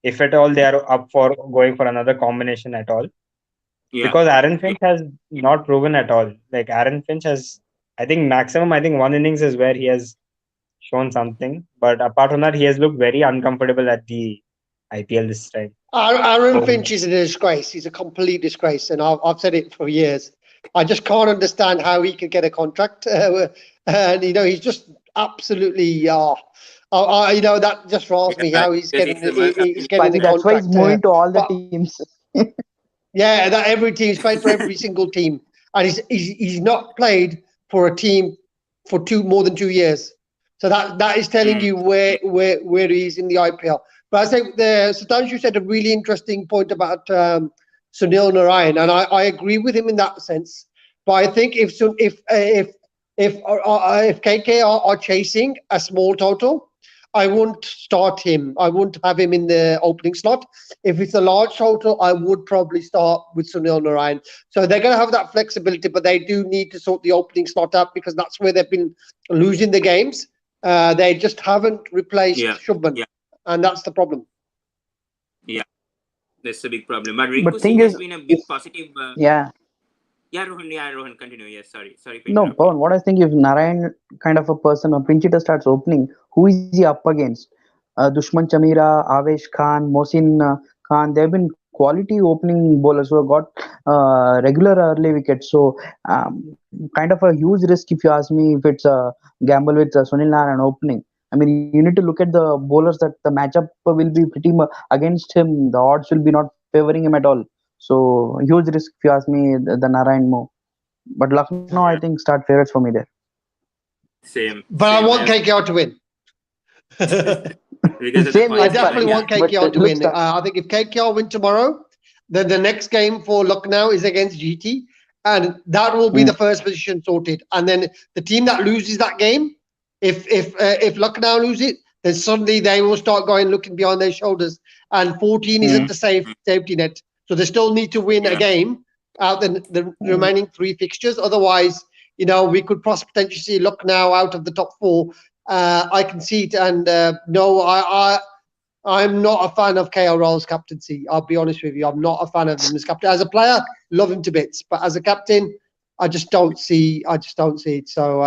If at all they are up for going for another combination at all. Yeah. Because Aaron Yeah. Finch has not proven at all. Like Aaron Finch has, I think maximum, I think one innings is where he has shown something. But apart from that, he has looked very uncomfortable at the IPL this time. Aaron So Finch is a disgrace. He's a complete disgrace, and I've said it for years. I just can't understand how he could get a contract, and he's just absolutely. That just riles me Yeah. how he's Because getting it's the World Cup he's team. getting the Paji, that's why he's contract. moving to all the But teams. yeah, that every team he's played for every single team, and he's not played for a team for more than 2 years. So that is telling you where he is in the IPL. But I think Sudhanshu said a really interesting point about Sunil Narayan, and I agree with him in that sense. But I think if KKR are chasing a small total, I won't start him. I won't have him in the opening slot. If it's a large total, I would probably start with Sunil Narayan. So they're going to have that flexibility, but they do need to sort the opening slot out because that's where they've been losing the games. They just haven't replaced Shubman, and that's the problem. Yeah, that's a big problem. But But Rinku thing Singh is, has been a if big positive. yeah, Rohan, continue. Yes, sorry for no, interrupting. Pawan, what I think if Narayan kind of a person, a pinch hitter starts opening, who is he up against? Dushman Chamira, Avesh Khan, Mohsin Khan, they've been quality opening bowlers who have got regular early wickets. So, kind of a huge risk if you ask me if it's a gamble with Sunil Narayan opening. I mean, you need to look at the bowlers that the matchup will be pretty against him. The odds will be not favoring him at all. So, huge risk if you ask me the Narayan move. But Lucknow, I think, start favorites for me there. Same. But I want KKR to win. Because of the Same I here, points definitely difference. want but KKR to looks win. tough. I think if KKR win tomorrow, then the next game for Lucknow is against GT, and that will be the first position sorted. And then the team that loses that game, if Lucknow lose it, then suddenly they will start going looking behind their shoulders. And 14 isn't the safety net, so they still need to win a game out the remaining 3 fixtures. Otherwise, we could potentially see Lucknow out of the top 4. I can see it, and no, I'm not a fan of KRL's captaincy. I'll be honest with you. I'm not a fan of him as captain. As a player, love him to bits, but as a captain, I just don't see it. So,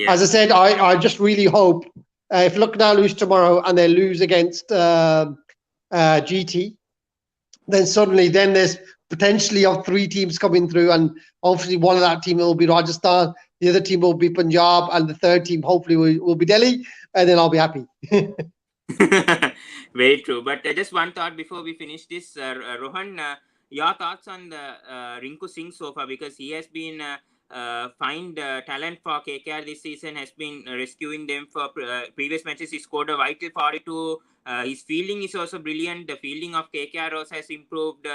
as I said, I just really hope if Lucknow lose tomorrow and they lose against GT, then suddenly there's potentially of 3 teams coming through, and hopefully one of that team will be Rajasthan, the other team will be Punjab, and the third team hopefully will be Delhi, and then I'll be happy. Very true. But just one thought before we finish this, Rohan, your thoughts on the Rinku Singh so far, because he has been find talent for KKR this season, has been rescuing them for previous matches. He scored a vital 42. His fielding is also brilliant. The fielding of KKR also has improved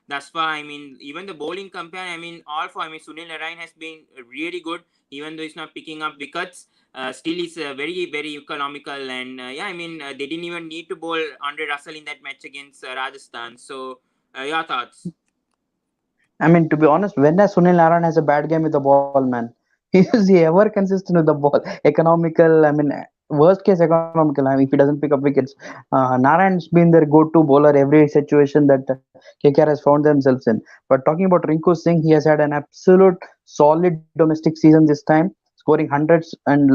thus far. I mean, even the bowling compare, Sunil Narayan has been really good, even though he's not picking up wickets. Still is very, very economical, and they didn't even need to bowl Andre Russell in that match against Rajasthan. So, your thoughts? I mean, to be honest, when has Sunil Narayan has a bad game with the ball, man? Is he ever consistent with the ball? Economical, I mean, worst case economical. I mean, if he doesn't pick up wickets, Narayan's been their go-to bowler every situation that KKR has found themselves in. But talking about Rinku Singh, he has had an absolute solid domestic season this time, scoring hundreds, and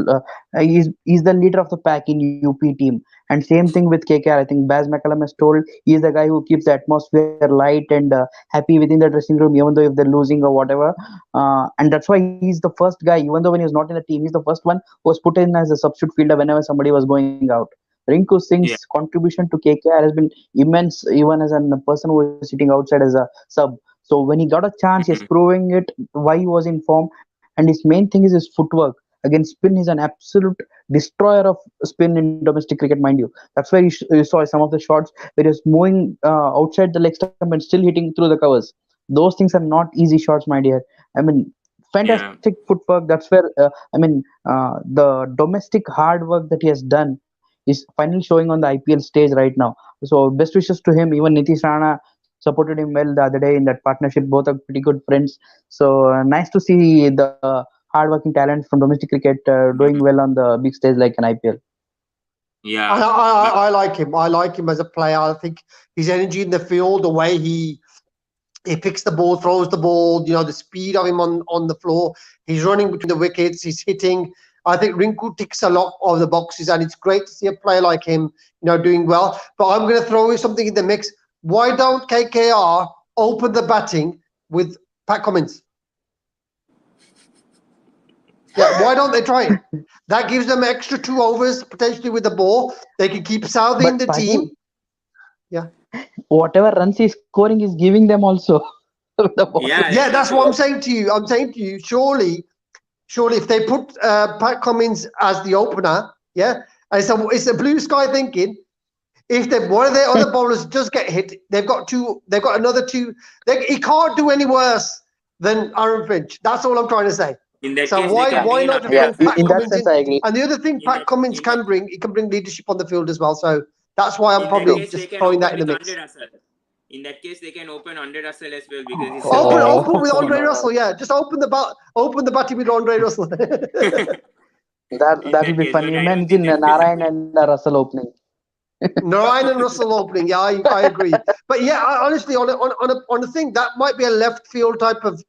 he's the leader of the pack in UP team. And same thing with KKR. I think Baz McCallum has told he is the guy who keeps the atmosphere light and happy within the dressing room, even though if they're losing or whatever. And that's why he's the first guy, even though when he was not in the team, he's the first one who was put in as a substitute fielder whenever somebody was going out. Rinku Singh's contribution to KKR has been immense, even as a person who is sitting outside as a sub. So when he got a chance, he's proving it why he was in form. And his main thing is his footwork. Against spin, he's an absolute destroyer of spin in domestic cricket, mind you. That's why you saw some of the shots where he was moving outside the leg stump and still hitting through the covers. Those things are not easy shots, my dear. I mean, fantastic footwork. That's where the domestic hard work that he has done is finally showing on the IPL stage right now. So best wishes to him. Even Nitish Rana supported him well the other day in that partnership. Both are pretty good friends. So nice to see the hardworking talent from domestic cricket doing well on the big stage like an IPL. Yeah. I like him. I like him as a player. I think his energy in the field, the way he picks the ball, throws the ball, the speed of him on the floor. He's running between the wickets. He's hitting. I think Rinku ticks a lot of the boxes, and it's great to see a player like him, doing well. But I'm going to throw in something in the mix. Why don't KKR open the batting with Pat Cummins? Yeah, why don't they try it? That gives them extra 2 overs potentially with the ball. They can keep Southey in the team. Yeah. Whatever runs he's scoring is giving them also. Yeah, that's what I'm saying to you. Surely if they put Pat Cummins as the opener, Yeah, and it's a blue sky thinking. If one of their other bowlers does get hit, they've got two. They've got another two. He can't do any worse than Aaron Finch. That's all I'm trying to say. In that So case, they can Yeah, why bring in not just 100 yeah. bring Russell. Pat In that Cummins sense, in? I agree. And the other thing In Pat that Cummins in that can bring, he can bring leadership on the field as well. So that's why I'm in that probably case, they just can throwing that open in the with mix. 100 Russell. In that case, they can open 100 Russell as well because he's a Open, very good open Oh, with bowler. Andre no, no. Russell. Yeah, just open the batting with Andre Russell. That In will that be case, funny. but I don't Imagine think that plays a Narayan big. and Russell opening. Narayan and Russell opening. Yeah, I agree. But yeah, honestly, on a thing that might be a left field type of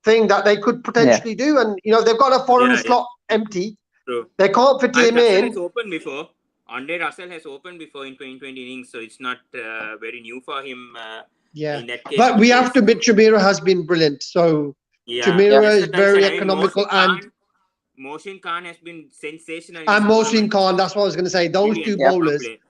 thing that they could Yeah, potentially do. And they've got a foreign Yeah, yeah, slot empty. true. They can't fit And him Russell has in. opened before. Andre Russell has opened before in 2020 innings, so it's not very new for him Yeah, in that case but to we have face. to admit Chamira has been brilliant. So Yeah, yeah. Chamira that's is the concern. very I mean, economical, Mohsin Khan has been sensational in and this Mohsin tournament. Khan. That's what I was going to say. Those two Brilliant Yeah. power bowlers. play.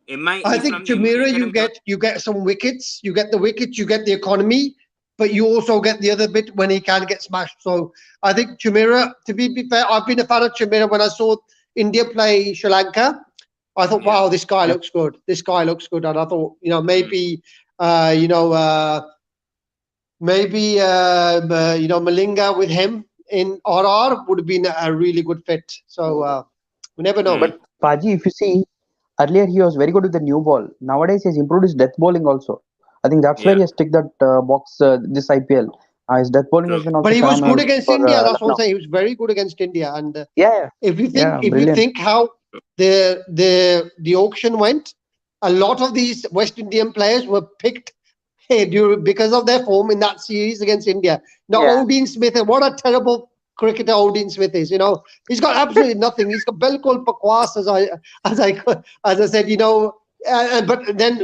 MI, I he's think from the MI Chamira, academy. you get some wickets, you get the wickets, you get the economy, but you also get the other bit when he can get smashed. So I think Chamira, to be fair, I've been a fan of Chamira when I saw India play Sri Lanka. I thought, Yeah. wow, this guy Yep. looks good. This guy looks good, and I thought, Mm. maybe, maybe Malinga with him in RR would have been a really good fit. So we never know. Mm. But Paji, if you see, earlier he was very good with the new ball. Nowadays he's improved his death bowling also. I think that's where Yeah, he has ticked that box this IPL. His death bowling has true. been But also he was good phenomenal against for India. That's what I'm Lucknow. saying. He was very good against India. And Yeah, yeah, if you brilliant. think how the auction went, a lot of these West Indian players were picked because of their form in that series against India. Now Yeah, Odin Smith, and what a terrible cricketer Odin Smith is. He's got absolutely nothing. He's got Belkol Pakwas, as I said. But then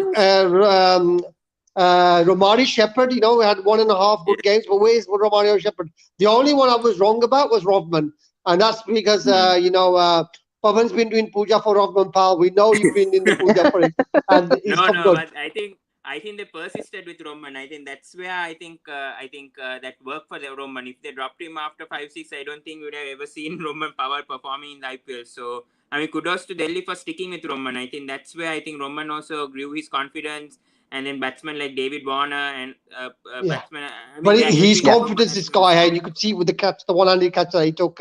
Romari Shepherd, had 1.5 Yeah. good games. But where's Romari Shepherd? The only one I was wrong about was Rodman, and that's because Mm. Pavan's been doing puja for Rodman, pal. We know you've been in the puja for him, and he's No, come no, good. but I think they persisted with Roman. I think that's where I think that worked for the Roman. If they dropped him after 5-6, I don't think we would have ever seen Roman Power performing in the IPL. So I mean, kudos to Delhi for sticking with Roman. I think that's where I think Roman also grew his confidence, and then batsmen like David Warner and Yeah. batsmen. I mean, But they are his helping yeah. Roman confidence as is well. sky high. So And you could see with the catch, the one-handed catch that he took,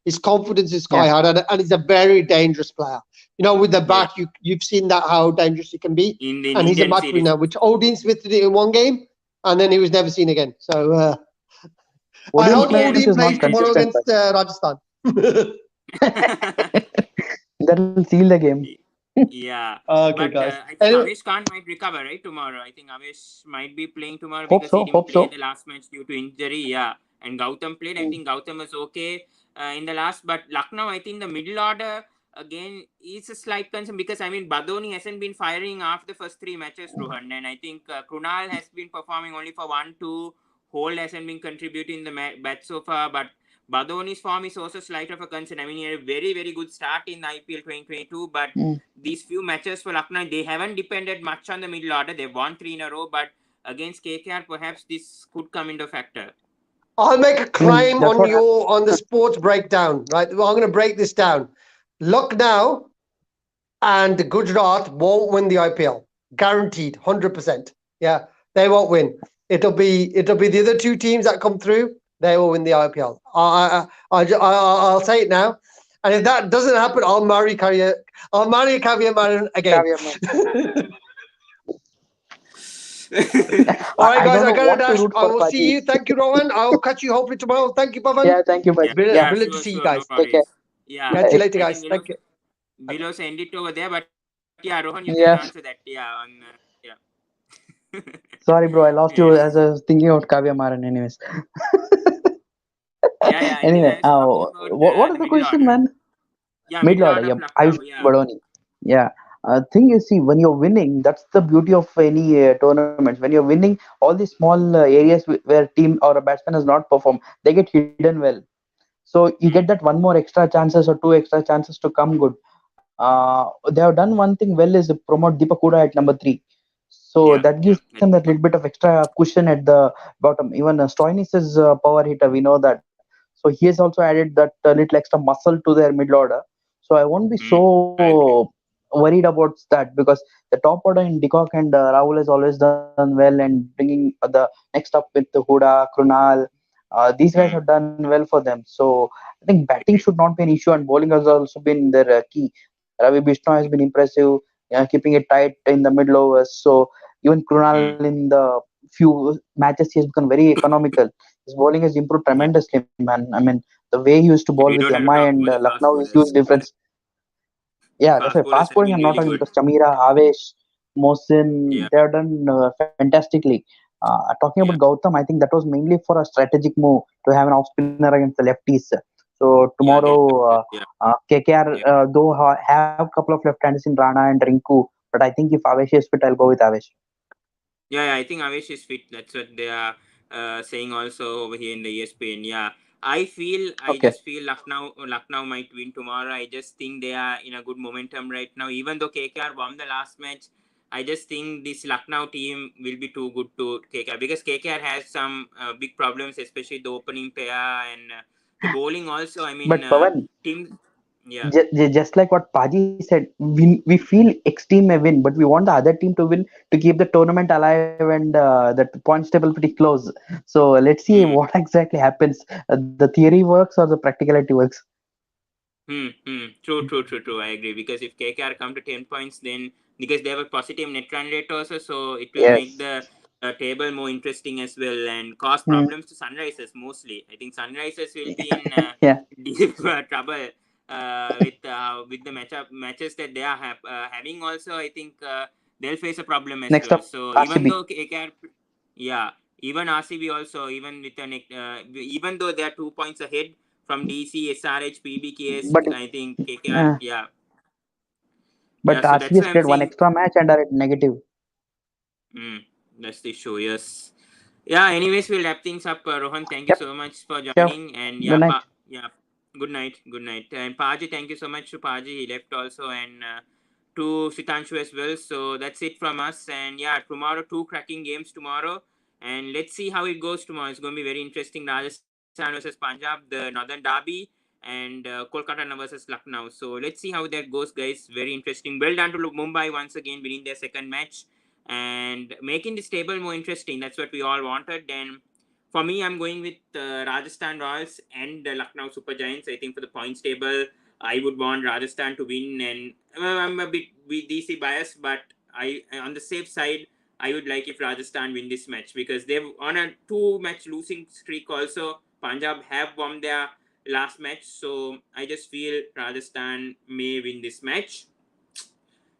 his confidence is sky Yeah. high, and he's a very dangerous player. With the yeah, bat, you've seen that how dangerous he can be, in and he's a Indian match series winner, which Odin Smith did it in one game, and then he was never seen again. So I Odin hope India Smith has Odin is plays not been tomorrow consistent, against Rajasthan. that will seal the game. Yeah, Okay, but guys. I think Anyway, Avesh Khan might recover right tomorrow. I think Avesh might be playing tomorrow Hope because he so, didn't hope play so. the last match due to injury. Yeah, and Gautam played. I Mm. think Gautam was okay in the last, but Lucknow, I think the middle order again is a slight concern because I mean Badoni hasn't been firing after the first 3 matches, Rohan, and I think Krunal has been performing only for 1-2. Holt hasn't been contributing the bat so far, but Badoni's form is also slight of a concern. I mean, he had a very, very good start in IPL 2022, but Mm. these few matches for Lucknow, they haven't depended much on the middle order. They've won 3 in a row, but against KKR, perhaps this could come into factor. I'll make a I mean, claim that's what happened. on the sports breakdown. Right, well, I'm going to break this down. Lucknow and Gujarat won't win the IPL. Guaranteed, 100%. Yeah, they won't win. It'll be the other two teams that come through. They will win the IPL. I'll say it now. And if that doesn't happen, I'll marry Kavya. I'll marry Kavya Maran again. Caviar man. All right, I guys, don't I know gotta what to dash. root I for, will see Paji. you. Thank you, Rohan. I will catch you hopefully tomorrow. Thank you, Pavan. Yeah, thank you, Yeah, Paji. Yeah, Brilliant to sure, see you sure, no guys. take care. worries. Yeah, Catch you Bye. later, I guys. think Thank you. we'll also end it over there, but yeah, Rohan, you can Yeah, answer that. Yeah, on yeah. sorry, bro. I lost you Yes. as I was thinking about Kavya Maran. Anyways, Yeah, yeah. I think anyway, I was talking about what the is the middle question, order. man? Yeah, Middle middle order. order of Yep, Ayush Lucknow. Yeah. Badoni. Yeah. Thing is, see, when you're winning, that's the beauty of any tournaments. When you're winning, all these small areas where team or a batsman has not performed, they get hidden well. So you get Hmm. that one more extra chances or two extra chances to come good. They have done one thing well is promote Deepak Huda at number 3. So Yeah, that gives yeah. them that little bit of extra cushion at the bottom. Even Stoinis is a power hitter, we know that. So he has also added that little extra muscle to their middle order. So I won't be I agree. so worried about that, because the top order in Decock and Rahul has always done well, and bringing the next up with the Huda, Krunal, these guys Hmm. have done well for them. So I think batting should Agree. not be an issue, and bowling has also been their key. Ravi Bishnoi has been impressive, keeping it tight in the middle overs. So even Krunal Hmm. in the few matches he has become very economical. His bowling has improved Yeah. tremendously, man. I mean, the way he used to ball with We don't have to MI talk and about the fast Lucknow is huge bowlers. difference. Yeah, that's Fast why bowlers fast have bowling been I'm not really talking, good. because Chamira, Avesh, Mohsin, Yeah. they have done fantastically. Talking about Yeah. Gautam, I think that was mainly for a strategic move to have an off spinner against the lefties. So Yeah. Against tomorrow, yeah. KKR, Yeah. though have a couple of left-handers in Rana and Rinku, but I think if Avesh is fit, I'll go with Avesh. Yeah, I think Avesh is fit. That's what they are saying also over here in the ESPN. Yeah, I Okay, just feel Lucknow might win tomorrow. I just think they are in a good momentum right now. Even though KKR won the last match, I just think this Lucknow team will be too good to KKR, because KKR has some big problems, especially the opening pair and the bowling also. I mean, but Pavan, team. Yeah. just like what Paji said, we feel X team may win, but we want the other team to win to keep the tournament alive and the points table pretty close. So let's see Hmm. what exactly happens. The theory works or the practicality works. True. I agree. Because if KKR come to 10 points, then because they have a positive net run rate also, so it will make Yes. the table more interesting as well and cause Hmm. problems to Sunrisers mostly. I think Sunrisers will be in Yeah. deep trouble with the matches that they are having. Also, I think they'll face a problem as Next well. up, So even RCB. though KKR, yeah, even RCB also, even with even though they are 2 points ahead from DC, SRH, PBKS, But I think KKR. uh, Yeah. but So that's RCB why has I'm played one saying, extra match and are at negative. mm, that's the issue. Yes. Yeah. Anyways, we'll wrap things up. Rohan, thank you Yep. so much for Sure. joining. And Good yeah, night. yeah. Good night. Good night. And Paji, thank you so much to Paji. He left also, and to Sitanshu as well. So that's it from us. And yeah, tomorrow two cracking games tomorrow. And let's see how it goes tomorrow. It's going to be very interesting. Rajasthan versus Punjab, the Northern Derby, and Kolkata versus Lucknow. So let's see how that goes, guys. Very interesting. Well done to Mumbai once again, winning their second match and making this table more interesting. That's what we all wanted. And for me, I'm going with Rajasthan Royals and the Lucknow Super Giants. I think for the points table, I would want Rajasthan to win, and I'm a bit DC biased, but I on the safe side, I would like if Rajasthan win this match because they've on a two-match losing streak. Also, Punjab have won their last match, so I just feel Rajasthan may win this match.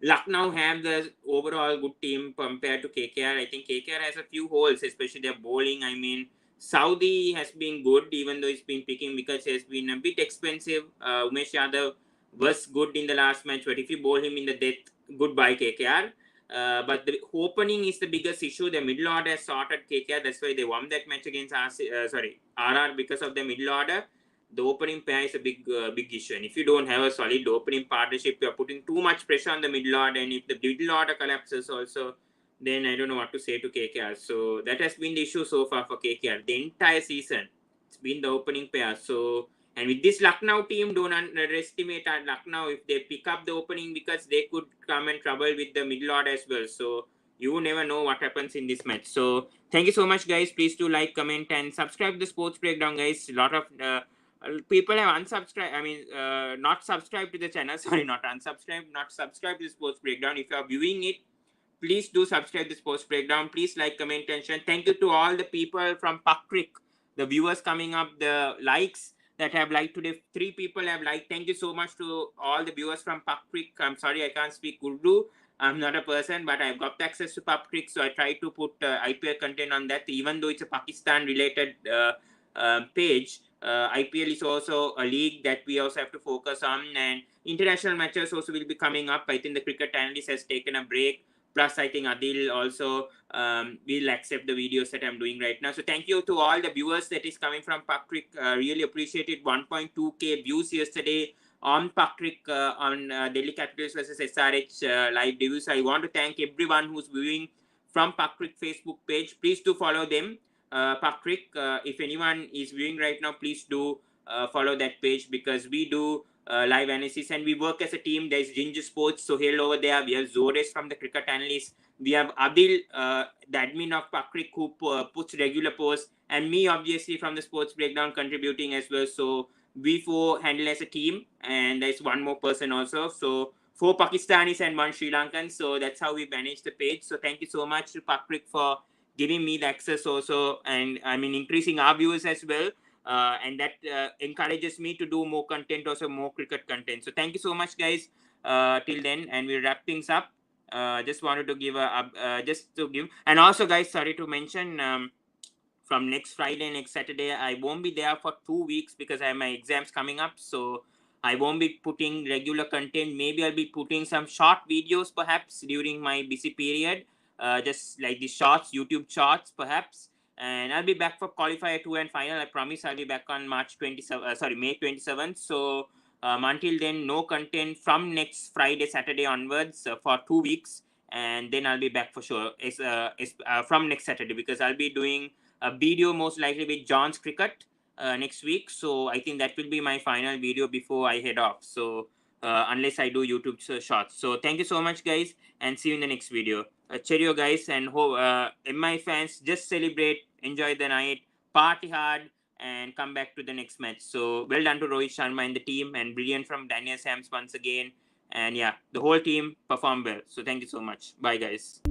Lucknow have the overall good team compared to KKR. I think KKR has a few holes, especially their bowling. I mean, Saudi has been good, even though it's been picking because it's been a bit expensive. Umesh Yadav was good in the last match, but if you bowl him in the death, goodbye KKR. But the opening is the biggest issue. The middle order has sorted KKR. That's why they won that match against RR because of the middle order. The opening pair is a big issue. And if you don't have a solid opening partnership, you are putting too much pressure on the middle order. And if the middle order collapses, also, then I don't know what to say to KKR. So that has been the issue so far for KKR. The entire season, it's been the opening pair. So and with this Lucknow team, don't underestimate Lucknow if they pick up the opening because they could come in trouble with the middle order as well. So you never know what happens in this match. So thank you so much, guys. Please do like, comment, and subscribe to the Sports Breakdown, guys. A lot of people have unsubscribed. I mean, not subscribed to the channel. Sorry, not unsubscribed. Not subscribed to the Sports Breakdown. If you are viewing it, please do subscribe to the Sports Breakdown. Please like, comment, and share. Thank you to all the people from Puck Creek, the viewers coming up, the likes that have liked today. 3 people have liked. Thank you so much to all the viewers from Puck Creek. I'm sorry I can't speak Urdu. I'm not a person, but I've got access to Puck Creek, so I try to put IPL content on that, even though it's a Pakistan related page. IPL is also a league that we also have to focus on, and international matches also will be coming up. I think the cricket analyst has taken a break. Plus, I think Adil also will accept the videos that I'm doing right now. So thank you to all the viewers that is coming from Puck Creek. Really appreciated 1.2K views yesterday on Puck Creek on Delhi Capitals versus SRH live reviews. I want to thank everyone who's viewing from Puck Creek Facebook page. Please do follow them. Puck Creek, if anyone is viewing right now, please do follow that page because we do live analysis, and we work as a team. There's Ginger Sports, Sohail over there. We have Zores from the cricket analyst. We have Adil, the admin of Pakrik, who puts regular posts, and me, obviously, from the sports breakdown, contributing as well. So we four handle as a team, and there's one more person also. So 4 Pakistanis and 1 Sri Lankan. So that's how we manage the page. So thank you so much to Pakrik for giving me the access also, and I mean increasing our viewers as well. And that encourages me to do more content, also more cricket content. So thank you so much, guys. Till then, and we'll wrap things up. Just wanted to give and also, guys, sorry to mention, from next Friday, next Saturday, I won't be there for 2 weeks because I have my exams coming up. So I won't be putting regular content. Maybe I'll be putting some short videos perhaps during my busy period, just like the shorts, YouTube shorts perhaps. And I'll be back for qualifier 2 and final. I promise I'll be back on May 27th. So until then, no content from next Friday, Saturday onwards for 2 weeks. And then I'll be back for sure. From next Saturday, because I'll be doing a video most likely with John's cricket next week. So I think that will be my final video before I head off. So unless I do YouTube shorts. So thank you so much, guys, and see you in the next video. Cheerio, guys, and MI fans, just celebrate, enjoy the night, party hard, and come back to the next match. So well done to Rohit Sharma and the team, and brilliant from Daniel Sams once again. And yeah, the whole team performed well. So thank you so much. Bye, guys.